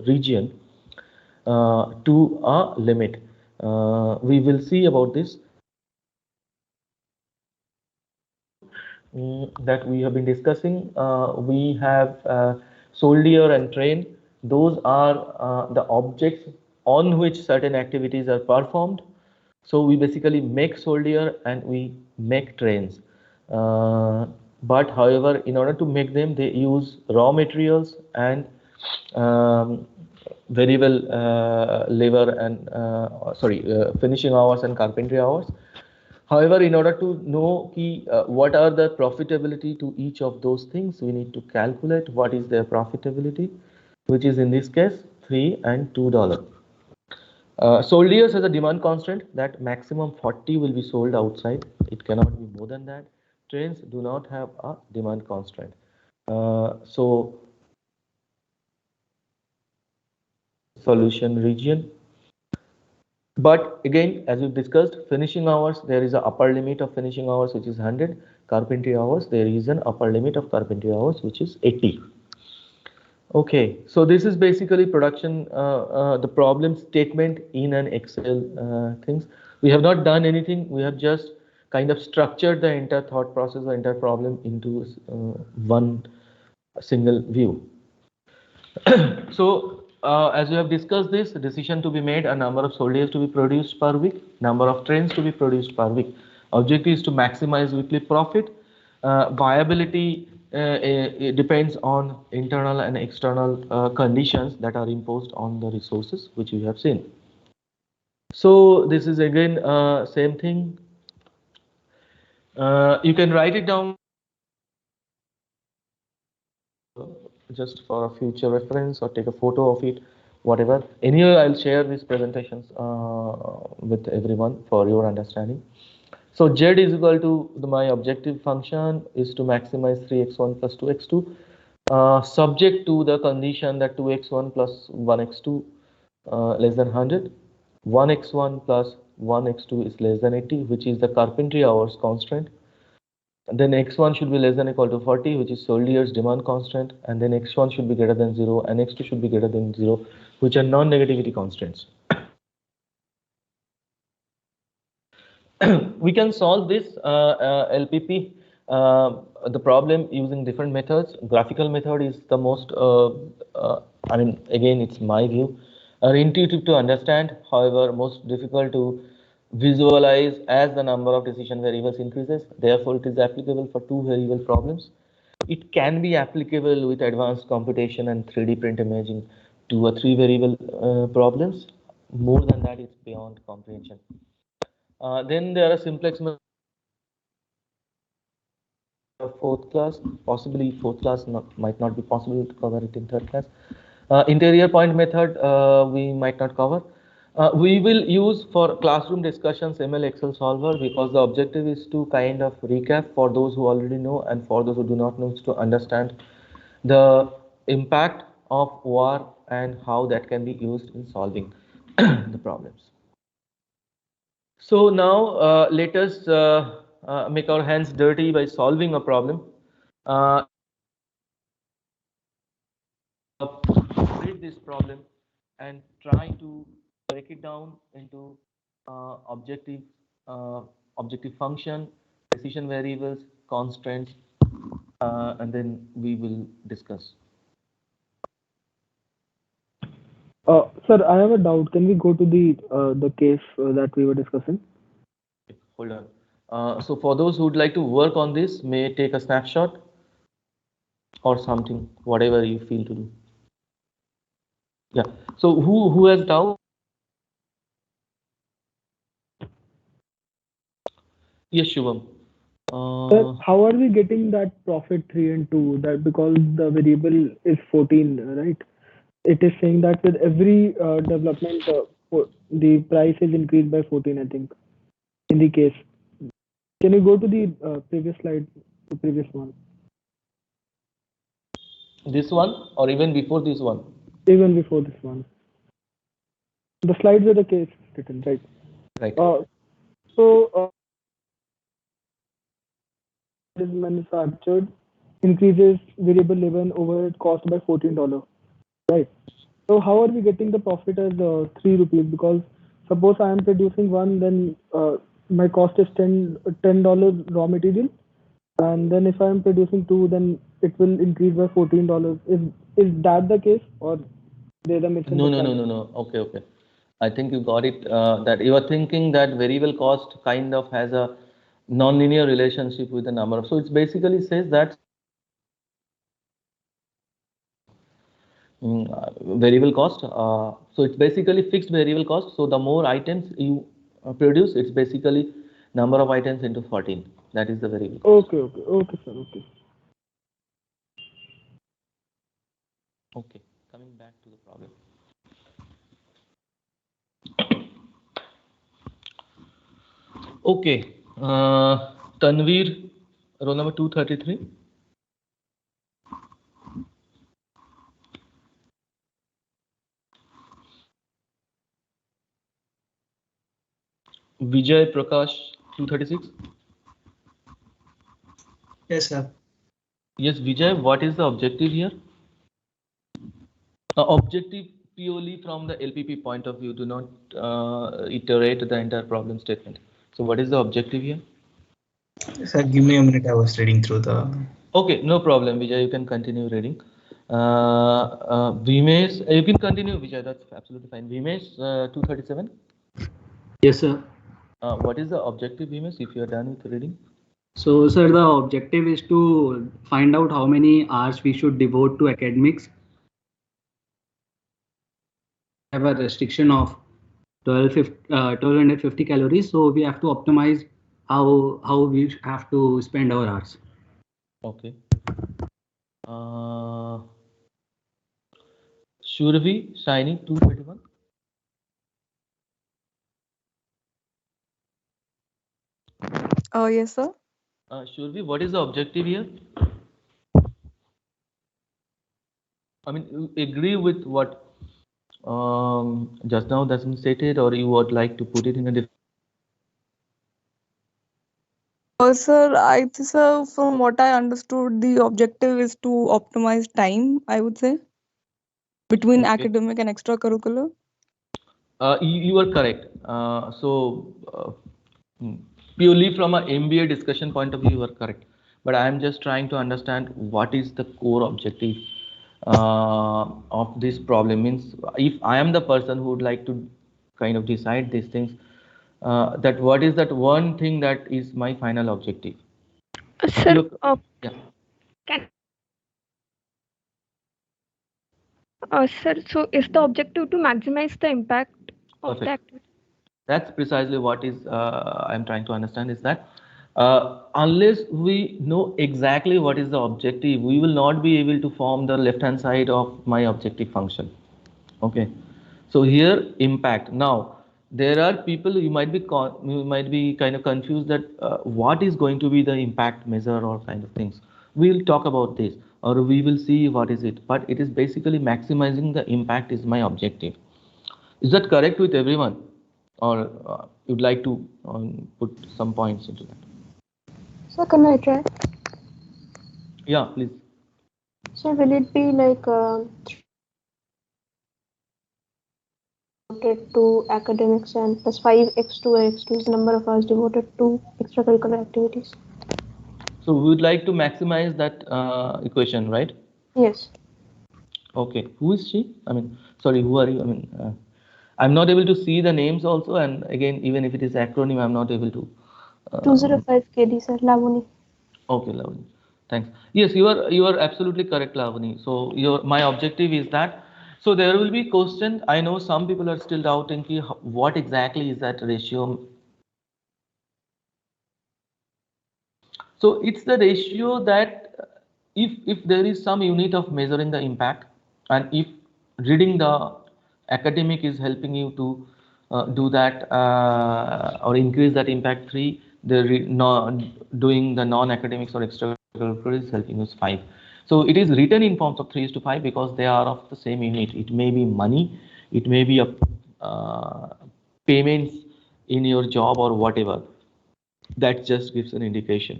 region to a limit. We will see about this. That we have been discussing. We have soldier and train. Those are the objects on which certain activities are performed. So we basically make soldier and we make trains. But however, in order to make them, they use raw materials and variable labor and finishing hours and carpentry hours. However, in order to know what are the profitability to each of those things, we need to calculate what is their profitability, which is in this case $3 and $2. Soldiers has a demand constant that maximum 40 will be sold outside. It cannot be more than that. Trains do not have a demand constant. So solution region. But again, as we've discussed, finishing hours, there is an upper limit of finishing hours, which is 100. Carpentry hours, there is an upper limit of carpentry hours, which is 80. Okay, so this is basically production, the problem statement in an Excel things. We have not done anything. We have just kind of structured the entire thought process, the entire problem into one single view. So as we have discussed this, decision to be made, a number of soldiers to be produced per week, number of trains to be produced per week. Objective is to maximize weekly profit. Viability it depends on internal and external conditions that are imposed on the resources, which we have seen. So this is again same thing. You can write it down just for a future reference or take a photo of it, whatever. Anyway, I'll share these presentations with everyone for your understanding. So Z is equal to my objective function is to maximize 3x1 plus 2x2 subject to the condition that 2x1 plus 1x2 less than 100, 1x1 plus 1x2 is less than 80, which is the carpentry hours constant. And then x1 should be less than or equal to 40, which is soldier's demand constant, and then x1 should be greater than 0 and x2 should be greater than 0, which are non-negativity constants. We can solve this LPP, the problem using different methods. Graphical method is the most, I mean, again, it's my view, intuitive to understand, however, most difficult to visualize as the number of decision variables increases. Therefore, it is applicable for 2 variable problems. It can be applicable with advanced computation and 3D print imaging to a 3 variable problems. More than that, it's beyond comprehension. Then there are simplex fourth class, possibly fourth class might not be possible to cover it in third class. Interior point method we might not cover. We will use for classroom discussions ML Excel solver because the objective is to kind of recap for those who already know and for those who do not know, is to understand the impact of war and how that can be used in solving the problems. So now let us make our hands dirty by solving a problem. Read this problem and try to break it down into objective function, decision variables, constraints, and then we will discuss. Sir, I have a doubt. Can we go to the case that we were discussing? Hold on. So for those who would like to work on this, may take a snapshot or something, whatever you feel to do. Yeah. So who has doubt? Yes, Shubham. Sir, how are we getting that profit 3 and 2? That because the variable is 14, right? It is saying that with every development, the price is increased by 14, I think, in the case. Can you go to the previous slide, the previous one? This one or even before this one? Even before this one. the slides were the case written, right? Right. So is manufactured increases variable labor and overhead cost by $14, right? So how are we getting the profit as 3 rupees? Because suppose I am producing one, then my cost is $10 raw material, and then if I am producing two, then it will increase by $14. Is that the case, or there's a No. misunderstanding? Okay. I think you got it. That you are thinking that variable cost kind of has a non-linear relationship with the number of. So it basically says that variable cost. So it's basically fixed variable cost. So the more items you produce, it's basically number of items into 14. That is the variable cost. Okay, sir. Okay. Okay. Coming back to the problem. Okay. Tanveer, roll number 233. Vijay Prakash, 236. Yes, sir. Yes, Vijay, what is the objective here? Objective purely from the LPP point of view. Do not iterate the entire problem statement. So what is the objective here? Sir, give me a minute. I was reading through the. Okay, no problem, Vijay. You can continue reading. Vimesh, you can continue, Vijay. That's absolutely fine. Vimesh, 237. Yes, sir. What is the objective, Vimesh, if you are done with reading? So, sir, the objective is to find out how many hours we should devote to academics. Have a restriction of 1250 calories, so we have to optimize how we have to spend our hours. Okay. Shurvi, Shiny, 231. Yes, sir. Shurvi, what is the objective here? I mean, you agree with what just now that's been stated, or you would like to put it in a different? Sir, sir, from what I understood, the objective is to optimize time, I would say, between Okay. academic and extracurricular. You are correct. Purely from an MBA discussion point of view, you are correct. But I am just trying to understand what is the core objective of this problem. Means if I am the person who would like to kind of decide these things, that what is that one thing that is my final objective? Sir, Yeah. Sir, so is the objective to maximize the impact of the Perfect. activity? That's precisely what is I'm trying to understand is that unless we know exactly what is the objective, we will not be able to form the left hand side of my objective function. Okay, so here impact. Now there are people you might be kind of confused that what is going to be the impact measure or kind of things. We'll talk about this, or we will see what is it. But it is basically maximizing the impact is my objective. Is that correct with everyone? Or you'd like to put some points into that? So can I try? Yeah, please. So will it be like devoted to academics and plus 5x2 x2 is the number of hours devoted to extracurricular activities? So we would like to maximize that equation, right? Yes. Okay. Who is she? I mean, sorry, who are you? I mean, I'm not able to see the names also, and again, even if it is acronym, I'm not able to. 205 KD, sir. Lavani. Okay, Lavani. Thanks. Yes, you are absolutely correct, Lavani. So my objective is that. So there will be question. I know some people are still doubting what exactly is that ratio. So it's the ratio that if there is some unit of measuring the impact, and if reading the academic is helping you to do that or increase that impact 3, doing the non-academics or extracurricular is helping us 5. So it is written in forms of 3:5 because they are of the same unit. It may be money, it may be a payments in your job or whatever. That just gives an indication.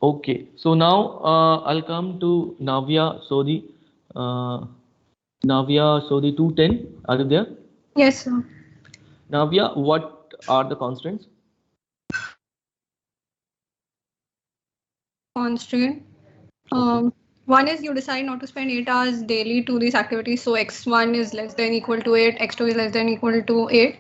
Okay, so now I'll come to Navya Sodhi. Navya Sodhi 210, are you there? Yes, sir. Navya, what are the constants? Constraint. One is you decide not to spend 8 hours daily to these activities. So x1 is less than equal to 8, x2 is less than equal to 8.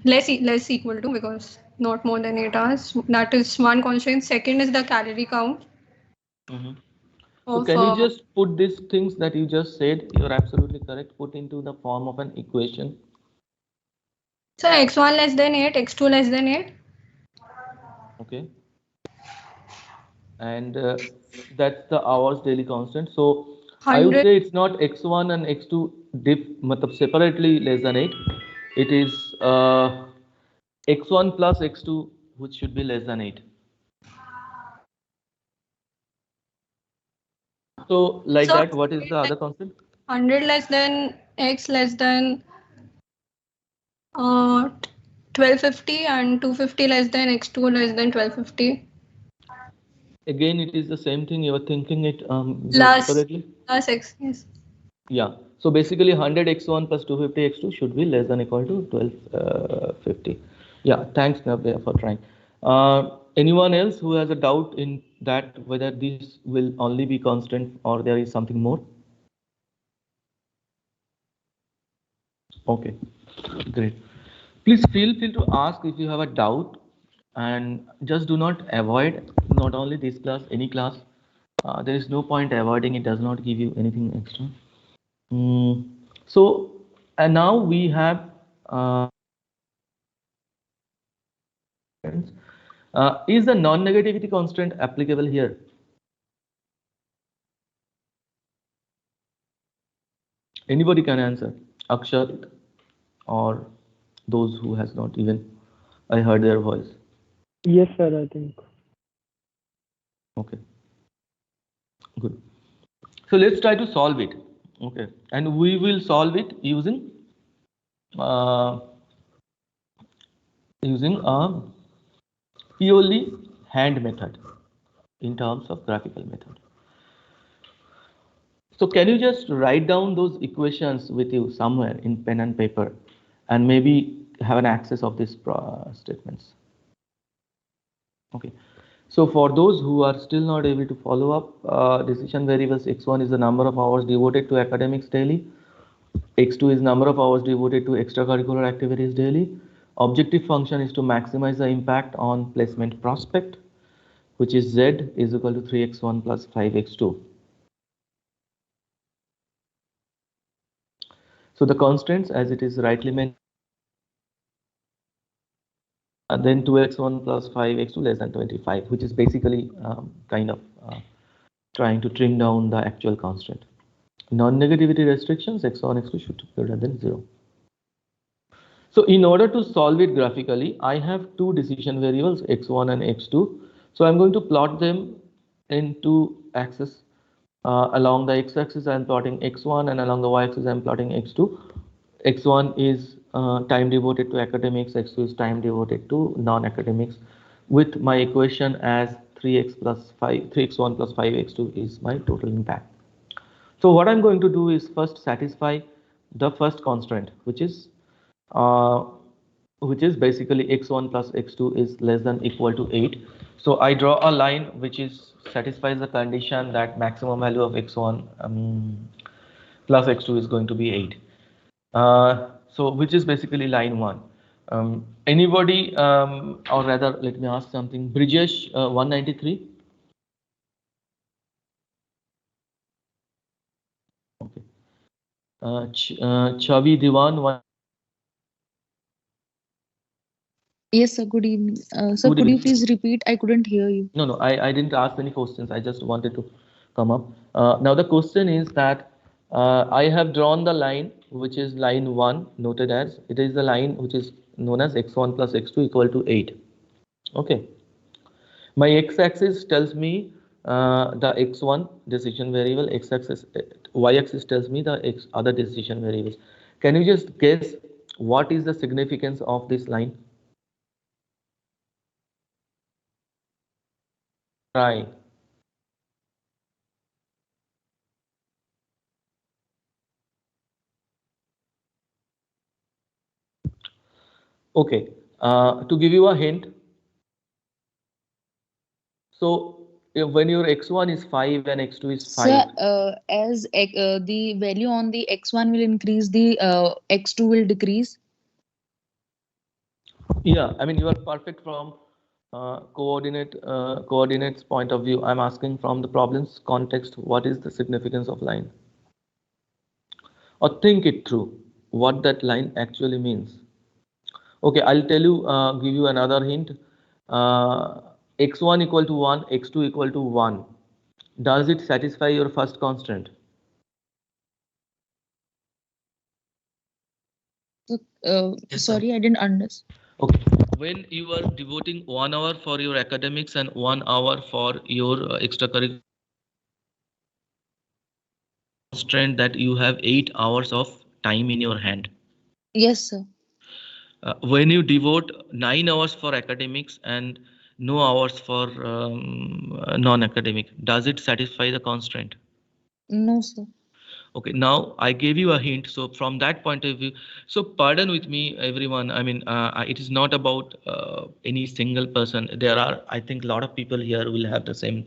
Less equal to, because not more than 8 hours. That is one constraint. Second is the calorie count. So can you just put these things that you just said, you're absolutely correct, put into the form of an equation? So x1 less than 8, x2 less than 8. Okay. And that's the hours daily constant. So I would 100. say it's not x1 and x2 matlab separately less than 8. It is x1 plus x2 which should be less than 8. So like So that, what is the other constant? 100 less than x less than 1250 and 250 less than x2 less than 1250. Again, it is the same thing. You are thinking it separately. Plus x, yes. Yeah. So basically 100 x1 plus 250 x2 should be less than equal to 1250. Yeah. Thanks, Navya, for trying. Anyone else who has a doubt in that whether this will only be constant or there is something more? Okay. Great. Please feel free to ask if you have a doubt, and just do not avoid not only this class, any class. There is no point avoiding, it does not give you anything extra. So and now we have is the non-negativity constant applicable here? Anybody can answer. Akshat or those who has not even I heard their voice. Yes, sir, I think. Okay. Good. So let's try to solve it. Okay. And we will solve it using a purely hand method in terms of graphical method. So can you just write down those equations with you somewhere in pen and paper and maybe have an access of these statements? Okay. So for those who are still not able to follow up, decision variables x1 is the number of hours devoted to academics daily. X2 is number of hours devoted to extracurricular activities daily. Objective function is to maximize the impact on placement prospect, which is z is equal to 3x1 plus 5x2. So the constants, as it is rightly mentioned, then 2x1 plus 5x2 less than 25, which is basically kind of trying to trim down the actual constant. Non-negativity restrictions, x1, x2 should be greater than 0. So in order to solve it graphically, I have two decision variables, x1 and x2. So I'm going to plot them in two axes. Along the x-axis I'm plotting x1 and along the y-axis I'm plotting x2. X1 is time devoted to academics, x2 is time devoted to non-academics, with my equation as 3x plus 5, 3x1 plus 5x2 is my total impact. So what I'm going to do is first satisfy the first constraint, which is basically x1 plus x2 is less than equal to 8. So I draw a line which is satisfies the condition that maximum value of x1 plus x2 is going to be 8. So which is basically line 1. Anybody, or rather let me ask something, Brijesh 193. Okay. Chavi Diwan 1. Yes, sir. Good evening. Sir, Good could you evening. please repeat? I couldn't hear you. No, I didn't ask any questions. I just wanted to come up. Now the question is that I have drawn the line which is line 1, noted as it is the line which is known as x1 plus x2 equal to 8. Okay. My x-axis tells me the x1 decision variable, y-axis tells me the other decision variables. Can you just guess what is the significance of this line? Try. Okay, to give you a hint, so when your x1 is 5 and x2 is 5. Sir, as the value on the x1 will increase, the x2 will decrease. Yeah, I mean you are perfect from coordinates point of view. I'm asking from the problem's context, what is the significance of line? Or think it through, what that line actually means. Okay, I'll tell you, give you another hint. X1 equal to 1, x2 equal to 1. Does it satisfy your first constraint? Sorry, I didn't understand. Okay, when you are devoting 1 hour for your academics and 1 hour for your extracurricular constraint, that you have 8 hours of time in your hand. Yes, sir. When you devote 9 hours for academics and no hours for non-academic, does it satisfy the constraint? No, sir. Okay, now I gave you a hint. So from that point of view, so pardon with me, everyone. I mean, it is not about any single person. There are, I think, a lot of people here will have the same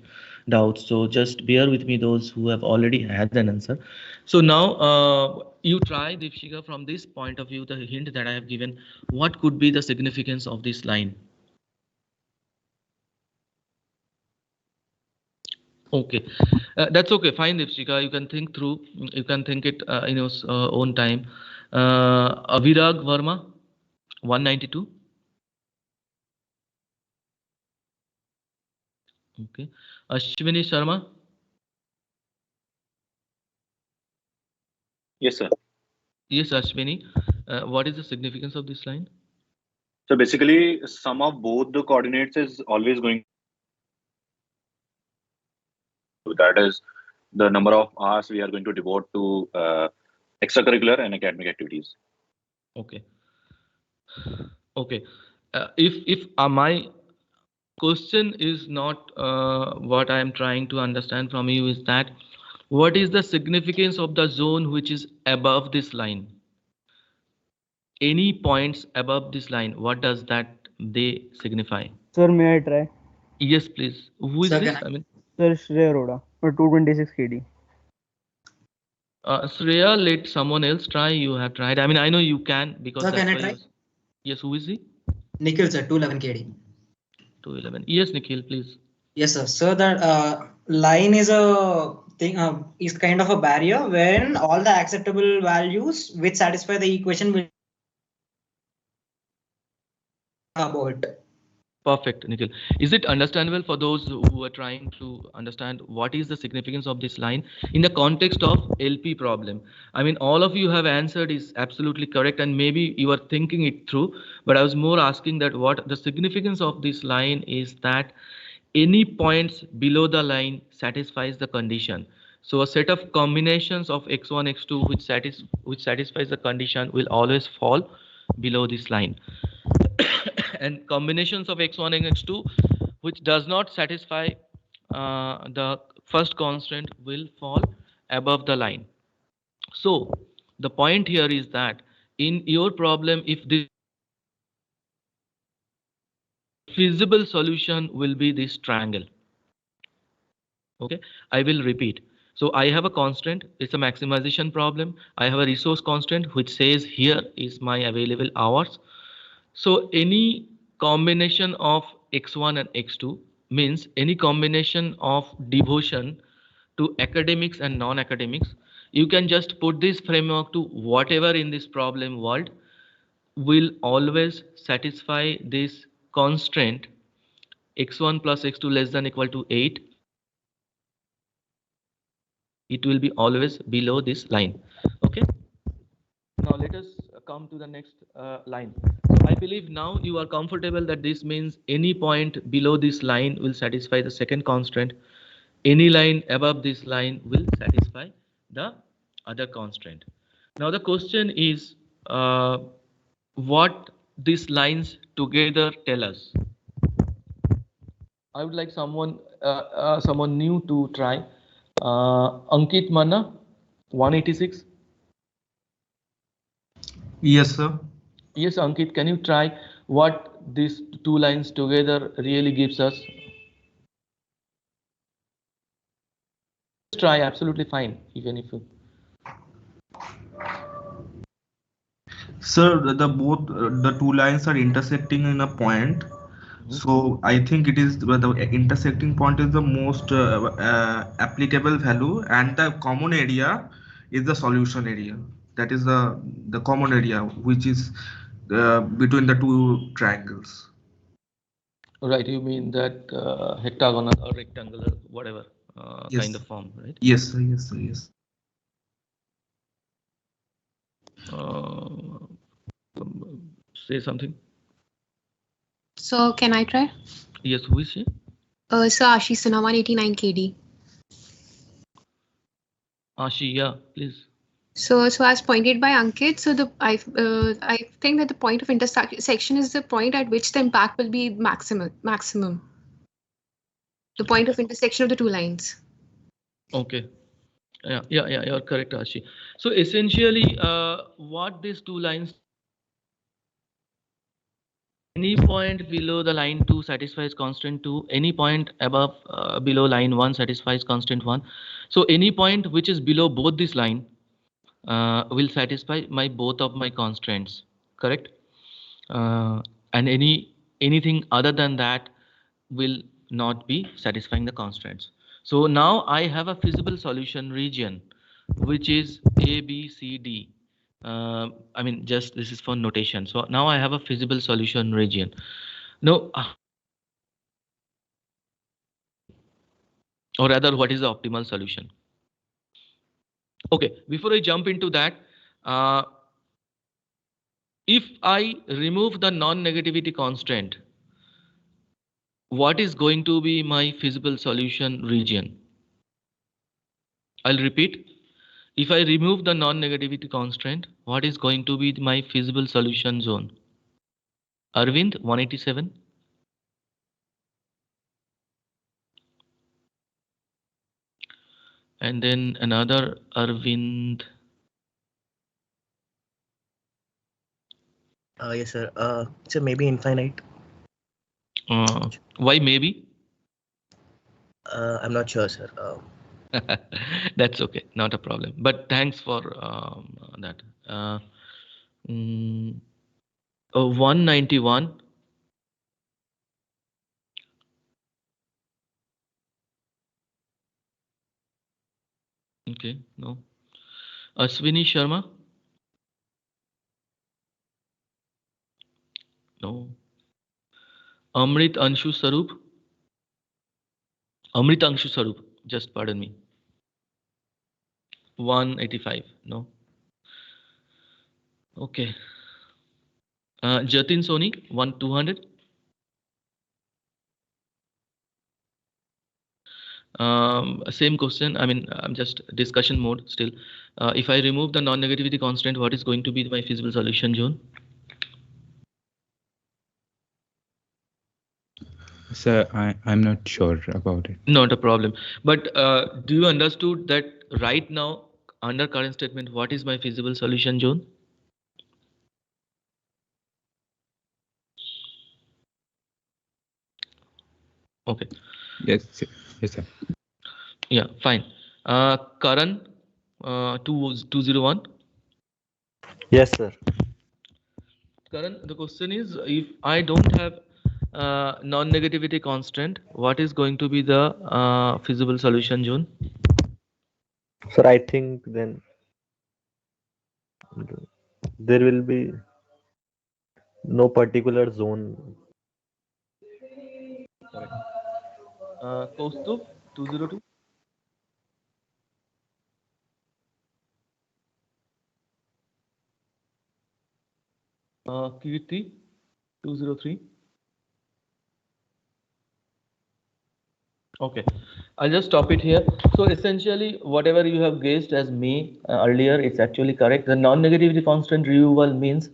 doubts. So just bear with me, those who have already had an answer. So now you try, Deepshika, from this point of view, the hint that I have given, what could be the significance of this line? Okay, that's okay. Fine, Deepshika. You can think through. You can think it in your own time. Avirag Verma, 192. Okay. Ashwini Sharma. Yes, sir. Yes, Ashwini. What is the significance of this line? So basically, sum of both the coordinates is always going. That is the number of hours we are going to devote to extracurricular and academic activities. Okay. Okay. If my question is not what I am trying to understand from you is that what is the significance of the zone which is above this line? Any points above this line, what does that they signify? Sir, may I try? Yes, please. Who is Sir, this? can I- I mean, Sir, Shreya Arora, 226 KD. Shreya, let someone else try. You have tried. I mean, I know you can because Sir, that's can I why try? Yes, who is he? Nikhil, sir, 211 KD. 211. Yes, Nikhil, please. Yes, sir. So that line is a thing, is kind of a barrier when all the acceptable values which satisfy the equation will about. Perfect, Nikhil. Is it understandable for those who are trying to understand what is the significance of this line in the context of LP problem? I mean, all of you have answered is absolutely correct, and maybe you are thinking it through, but I was more asking that what the significance of this line is that any points below the line satisfies the condition. So a set of combinations of x1, x2 which satisfies the condition will always fall below this line. And combinations of x1 and x2 which does not satisfy the first constant will fall above the line. So the point here is that in your problem, if the feasible solution will be this triangle. Okay, I will repeat. So I have a constant, it's a maximization problem. I have a resource constant which says here is my available hours. So any combination of x1 and x2 means any combination of devotion to academics and non-academics. You can just put this framework to whatever in this problem world will always satisfy this constraint x1 plus x2 less than equal to 8. It will be always below this line. Okay. Now let us come to the next line. So I believe now you are comfortable that this means any point below this line will satisfy the second constraint. Any line above this line will satisfy the other constraint. Now the question is, what these lines together tell us. I would like someone new to try. Ankit Manna, 186. Yes, sir. Yes, Ankit, can you try what these two lines together really gives us? Try, absolutely fine, even if you. Sir, the both the two lines are intersecting in a point. So I think it is the intersecting point is the most applicable value, and the common area is the solution area. That is the common area which is between the two triangles. Right, you mean that hectagonal or rectangular, whatever Yes. kind of form, right? Yes, sir. Yes, sir. Yes. Say something. So can I try? Yes, who is she? So Ashi Sinha, 189 KD. Ashi, yeah, please. So as pointed by Ankit, so I think that the point of intersection is the point at which the impact will be maximum. The point of intersection of the two lines. Okay. Yeah, you're correct, Ashi. So essentially, what these two lines, any point below the line 2 satisfies constant 2, any point above below line 1 satisfies constant 1. So any point which is below both this line will satisfy both of my constraints, correct? And anything other than that will not be satisfying the constraints. So now I have a feasible solution region which is A, B, C, D. I mean, just this is for notation. So now I have a feasible solution region. Now, or rather, what is the optimal solution? Okay, before I jump into that, if I remove the non-negativity constraint, what is going to be my feasible solution region? I'll repeat. If I remove the non-negativity constraint, what is going to be my feasible solution zone? Arvind, 187. And then another Arvind. Yes, sir. So maybe infinite. Why maybe? I'm not sure, sir. That's okay, not a problem. But thanks for that. 191. Okay, no. Aswini Sharma. No. Amrit Anshu Sarup. Amrit Anshu Sarup. Just pardon me. 185. No. Okay. Jatin Soni. 200. Same question. I mean, I'm just discussion mode still. If I remove the non-negativity constraint, what is going to be my feasible solution zone? Sir, I'm not sure about it. Not a problem. But do you understood that right now, under current statement, what is my feasible solution zone? Okay. Yes, sir. Yeah, fine. Karan, 201. Yes, sir. Karan, the question is, if I don't have non-negativity constant, what is going to be the feasible solution zone? Sir, I think then there will be no particular zone. Correct. Kaustubh, 202. Kirti, 203. Okay. I'll just stop it here. So essentially, whatever you have guessed as me earlier, it's actually correct. The non-negativity constant removal means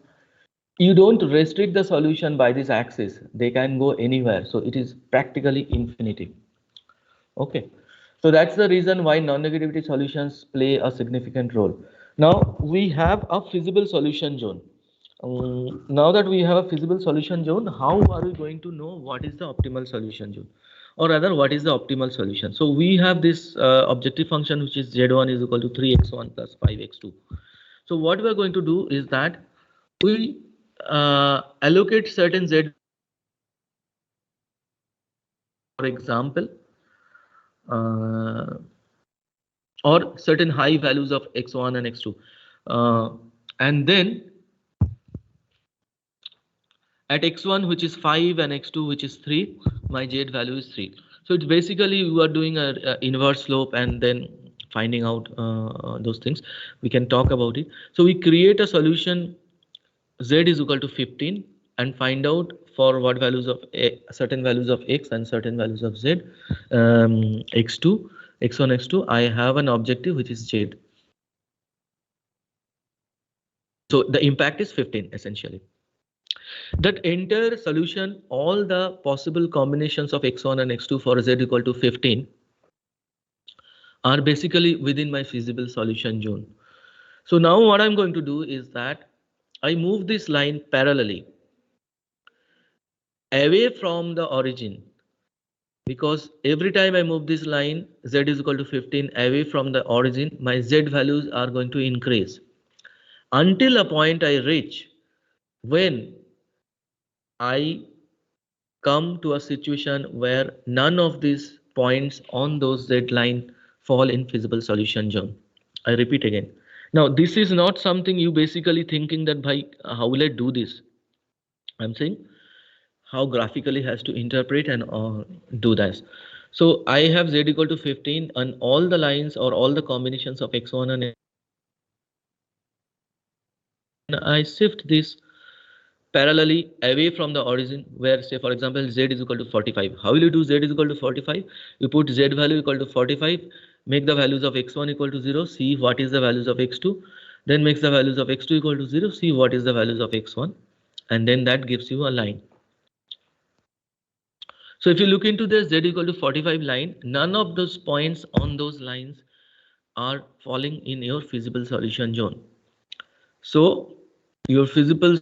you don't restrict the solution by this axis. They can go anywhere. So it is practically infinity. Okay. So that's the reason why non-negativity solutions play a significant role. Now we have a feasible solution zone. Now that we have a feasible solution zone, how are we going to know what is the optimal solution zone? Or rather, what is the optimal solution? So we have this objective function which is z1 is equal to 3x1 plus 5x2. So what we are going to do is that we allocate certain z, for example, uh, or certain high values of x1 and x2, and then at x1 which is 5 and x2 which is 3, my z value is 3. So it's basically you are doing a inverse slope and then finding out those things. We can talk about it. So we create a solution z is equal to 15 and find out for what values of certain values of x and certain values of z, x2, x1, x2. I have an objective which is z. So the impact is 15 essentially. That entire solution, all the possible combinations of x1 and x2 for z equal to 15 are basically within my feasible solution zone. So now what I'm going to do is that I move this line parallelly away from the origin, because every time I move this line z is equal to 15 away from the origin, my z values are going to increase until a point I reach when I come to a situation where none of these points on those z line fall in feasible solution zone. I repeat again. Now this is not something you basically thinking that by how will I do this. I'm saying how graphically has to interpret and do this. So I have z equal to 15 and all the lines or all the combinations of x1 and I shift this parallelly away from the origin, where say for example z is equal to 45. How will you do z is equal to 45? You put z value equal to 45, make the values of x1 equal to 0, see what is the values of x2, then makes the values of x2 equal to 0, see what is the values of x1, and then that gives you a line. So if you look into this z equal to 45 line, none of those points on those lines are falling in your feasible solution zone. So your feasible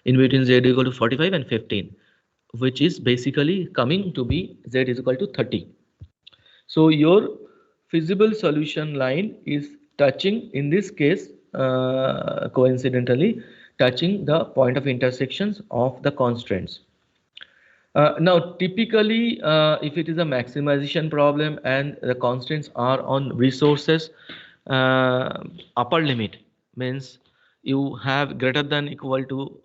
in between z equal to 45 and 15, which is basically coming to be z is equal to 30. So your feasible solution line is touching, in this case, coincidentally, touching the point of intersections of the constraints. Now, typically, if it is a maximization problem and the constraints are on resources, upper limit means you have greater than equal to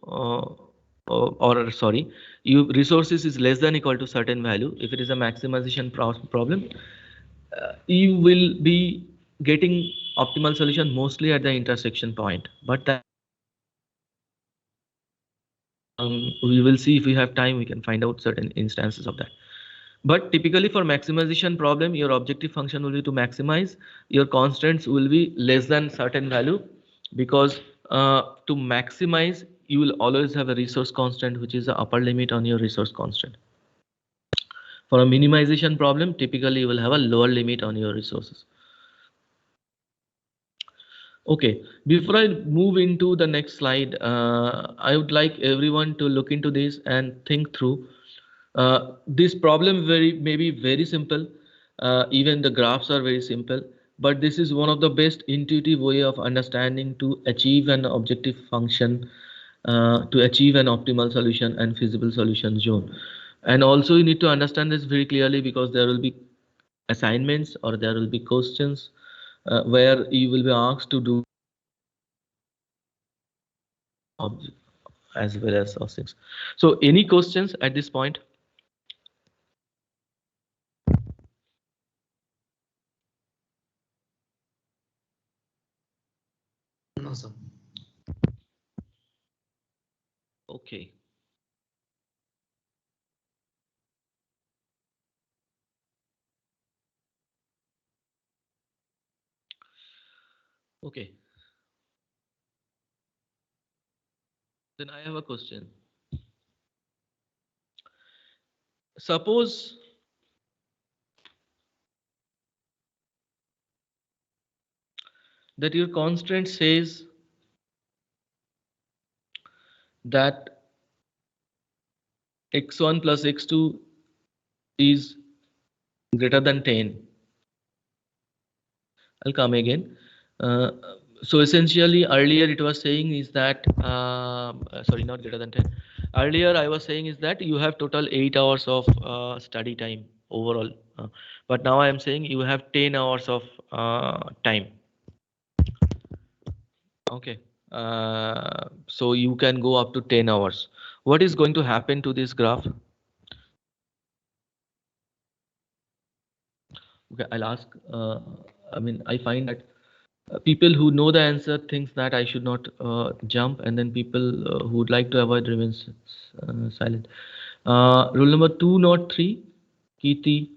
or sorry, you resources is less than equal to certain value. If it is a maximization problem, you will be getting optimal solution mostly at the intersection point. But that we will see if we have time, we can find out certain instances of that. But typically for maximization problem, your objective function will be to maximize, your constants will be less than certain value, because to maximize you will always have a resource constant which is the upper limit on your resource constant. For a minimization problem, typically you will have a lower limit on your resources. Okay, before I move into the next slide, I would like everyone to look into this and think through. This problem may be very simple, even the graphs are very simple, but this is one of the best intuitive way of understanding to achieve an objective function, to achieve an optimal solution and feasible solution zone. And also you need to understand this very clearly, because there will be assignments or there will be questions where you will be asked to do as well as those things. So any questions at this point? No, sir. Okay. Okay. Then I have a question. Suppose that your constraint says that x1 plus x2 is greater than 10. I'll come again. So essentially earlier it was saying is that sorry, not greater than 10. Earlier I was saying is that you have total 8 hours of study time overall, but now I am saying you have 10 hours of time. Okay, so you can go up to 10 hours. What is going to happen to this graph? Okay, I'll ask. I mean, I find that people who know the answer thinks that I should not jump, and then people who would like to avoid remains silent. Rule number 203, Kirti.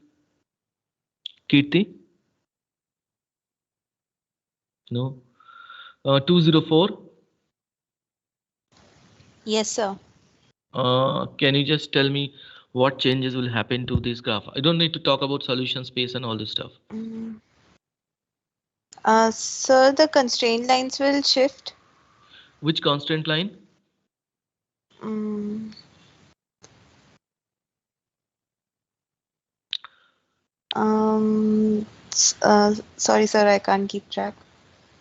No. 204. Yes, sir. Can you just tell me what changes will happen to this graph? I don't need to talk about solution space and all this stuff. Sir, the constraint lines will shift. Which constraint line? Mm. Sorry, sir, I can't keep track.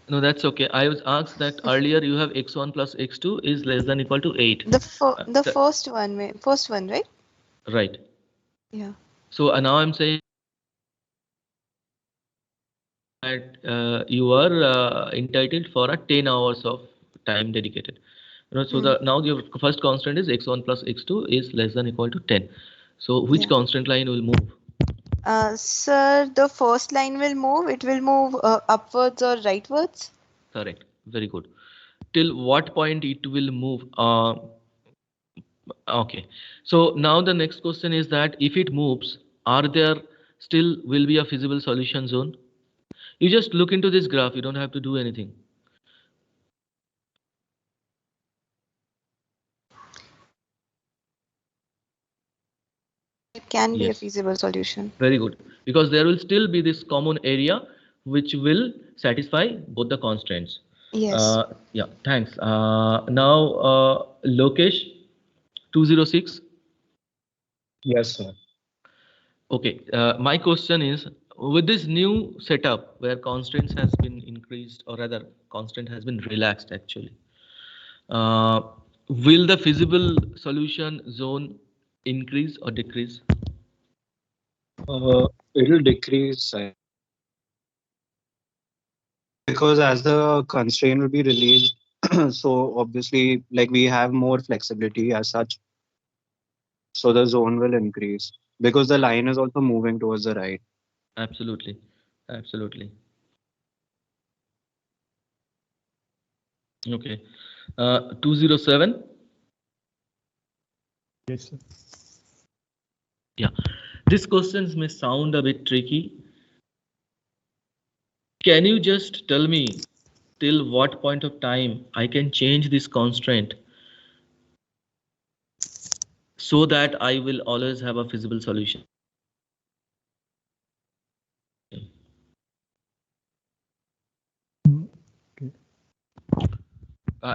No, that's okay. I was asked that earlier you have x1 plus x2 is less than equal to 8. The first one, right? Right. Yeah. So now I'm saying that you are entitled for a 10 hours of time dedicated. So now your first constant is x1 plus x2 is less than equal to 10. So which constant line will move? Sir, the first line will move. It will move upwards or rightwards. Correct. Very good. Till what point it will move? Okay. So now the next question is that if it moves, are there still will be a feasible solution zone? You just look into this graph. You don't have to do anything. It can be a feasible solution. Very good. Because there will still be this common area which will satisfy both the constraints. Yes. Yeah, thanks. Now, Lokesh, 206. Yes, sir. Okay, my question is, with this new setup where constraints has been increased, or rather constraint has been relaxed actually, will the feasible solution zone increase or decrease? It'll decrease because as the constraint will be released, so obviously like we have more flexibility as such. So the zone will increase because the line is also moving towards the right. Absolutely. Absolutely. Okay. 207. Yes, sir. Yeah. These questions may sound a bit tricky. Can you just tell me till what point of time I can change this constraint so that I will always have a feasible solution?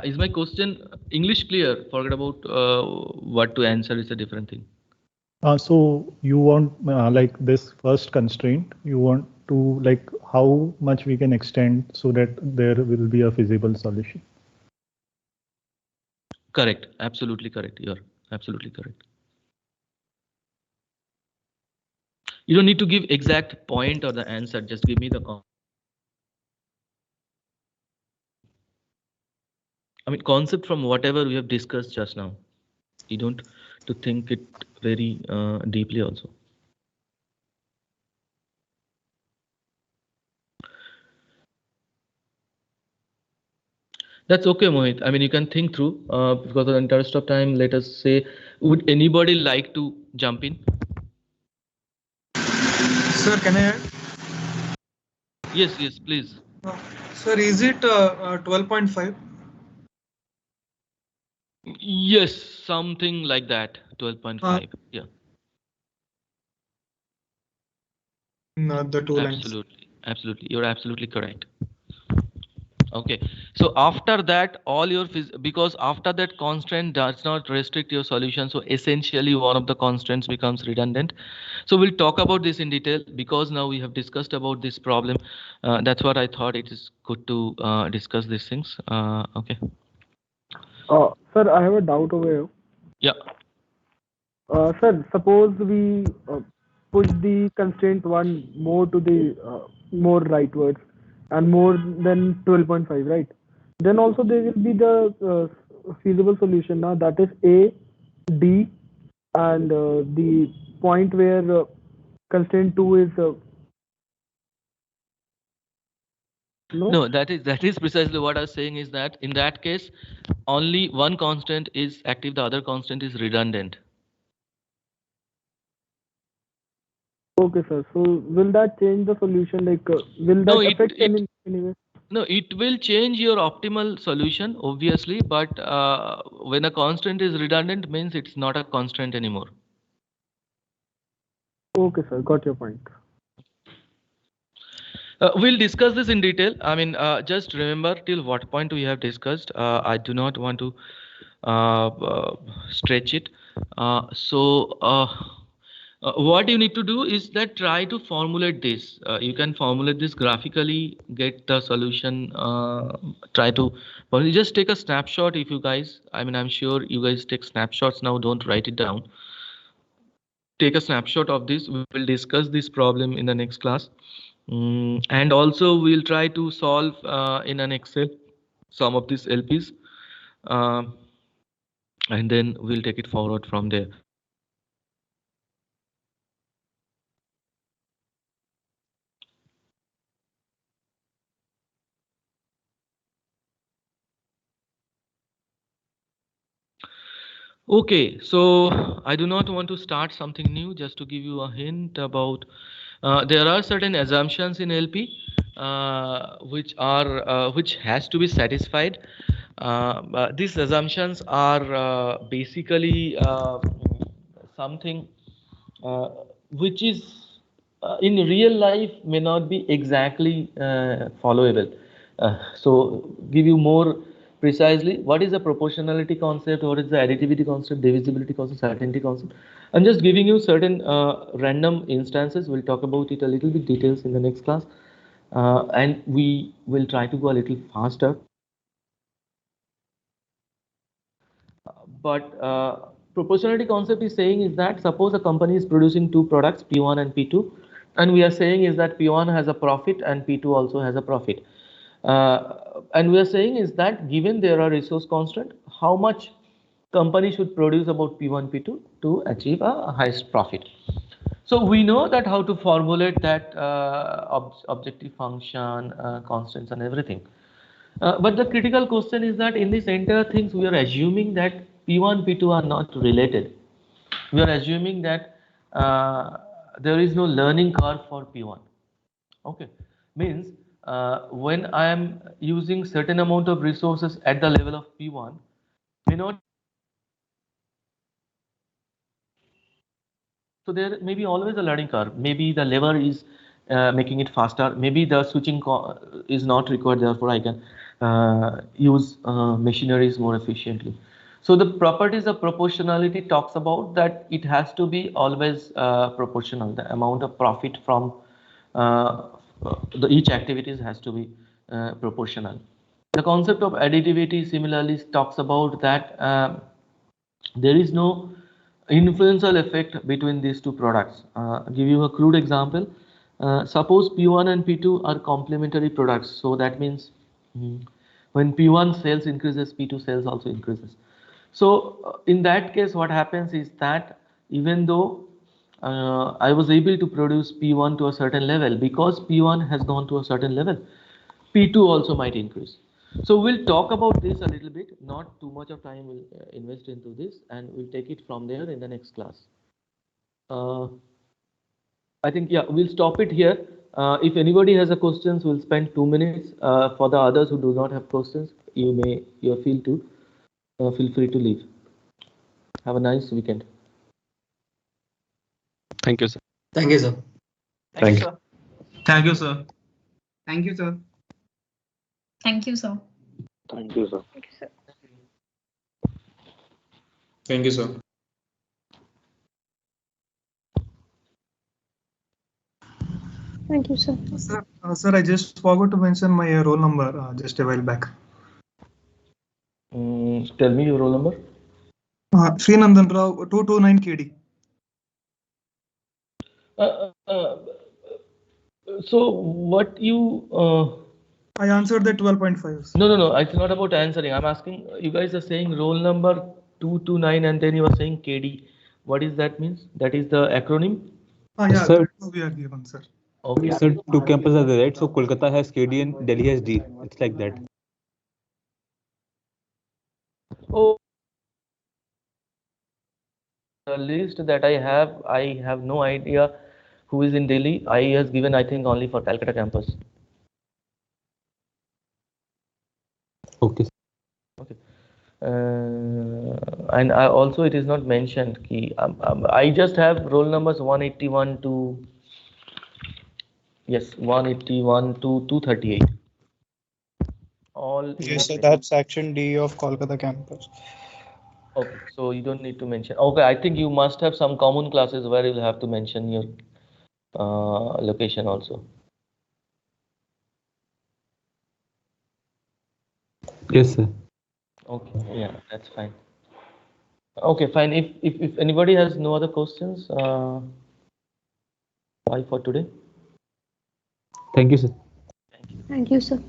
Is my question English clear? Forget about what to answer is a different thing. So you want like this first constraint, you want to like how much we can extend so that there will be a feasible solution. Correct. Absolutely correct. You're absolutely correct. You don't need to give exact point or the answer. Just give me the concept from whatever we have discussed just now. You don't to think it very deeply also. That's okay, Mohit. I mean, you can think through because of the interest of time. Let us say, would anybody like to jump in? Sir, can I add? Yes, please. Sir, is it 12.5? Yes, something like that. 12.5. Yeah. The two lines. Absolutely. Absolutely. You're absolutely correct. Okay. So after that, all your because after that constraint does not restrict your solution. So essentially one of the constraints becomes redundant. So we'll talk about this in detail because now we have discussed about this problem. That's what I thought it is good to discuss these things. Okay. Sir, I have a doubt over here. Yeah. Sir, suppose we push the constraint one more to the more rightwards and more than 12.5, right? Then also there will be the feasible solution now, that is A, D, and the point where constraint 2 is No, that is precisely what I was saying is that in that case, only one constant is active, the other constant is redundant. okay, sir. So will that change the solution? Like, will that No, affect any way? No, it will change your optimal solution, obviously, but when a constant is redundant, means it's not a constant anymore. Okay, sir. Got your point. We'll discuss this in detail. I mean, just remember till what point we have discussed. I do not want to stretch it. What you need to do is that try to formulate this. You can formulate this graphically, get the solution. Try to just take a snapshot if you guys. I mean, I'm sure you guys take snapshots now. Don't write it down. Take a snapshot of this. We will discuss this problem in the next class. And also we'll try to solve in an Excel some of these LPs. And then we'll take it forward from there. Okay, so I do not want to start something new, just to give you a hint about there are certain assumptions in LP which has to be satisfied. These assumptions are basically something which is in real life may not be exactly followable. So give you more precisely, what is the proportionality concept, what is the additivity concept, divisibility concept, certainty concept. I'm just giving you certain random instances. We'll talk about it a little bit details in the next class, and we will try to go a little faster. But proportionality concept is saying is that suppose a company is producing two products, P1 and P2, and we are saying is that P1 has a profit and P2 also has a profit. And we are saying is that given there are resource constraint, how much company should produce about P1, P2 to achieve a highest profit. So we know that how to formulate that objective function, constants and everything. But the critical question is that in this entire things we are assuming that P1, P2 are not related. We are assuming that there is no learning curve for P1. Okay, means when I am using certain amount of resources at the level of P1, may not. So there may be always a learning curve. Maybe the lever is making it faster. Maybe the switching is not required. Therefore, I can use machineries more efficiently. So the properties of proportionality talks about that it has to be always proportional. The amount of profit from each activities has to be proportional. The concept of additivity similarly talks about that there is no influential effect between these two products. Give you a crude example. Suppose P1 and P2 are complementary products. So that means when P1 sales increases, P2 sales also increases. So in that case, what happens is that even though I was able to produce P1 to a certain level, because P1 has gone to a certain level, P2 also might increase. So we'll talk about this a little bit, not too much of time we'll invest into this, and we'll take it from there in the next class. I think, yeah, we'll stop it here. If anybody has a questions, we'll spend 2 minutes. For the others who do not have questions, you feel free to leave. Have a nice weekend. Thank you, sir. Thank you, sir. Thank you. Thank you, sir. Thank you, sir. Thank you, sir. Thank you, sir. Thank you, sir. Thank you, sir. Sir, I just forgot to mention my roll number just a while back. Tell me your roll number. Srinandan Rao, 229 KD. So what you? I answered the 12.5. No. It's not about answering. I'm asking. You guys are saying roll number 229, and then you are saying KD. What is that means? That is the acronym. Yeah, Sir, we are given, sir. Okay. sir, two campuses are there, right? So Kolkata has KD and Delhi has D. It's like that. Oh. The list that I have no idea who is in Delhi. I has given, I think, only for Calcutta campus. Okay. Okay. And I also it is not mentioned ki I just have roll numbers 181 to 181 to 238. All Yes, sir, that's section D of Kolkata campus. okay, so you don't need to mention. Okay, I think you must have some common classes where you'll have to mention your location also. Yes, sir. Okay, yeah, that's fine. Okay, fine. If anybody has no other questions, bye for today. Thank you, sir. Thank you, sir.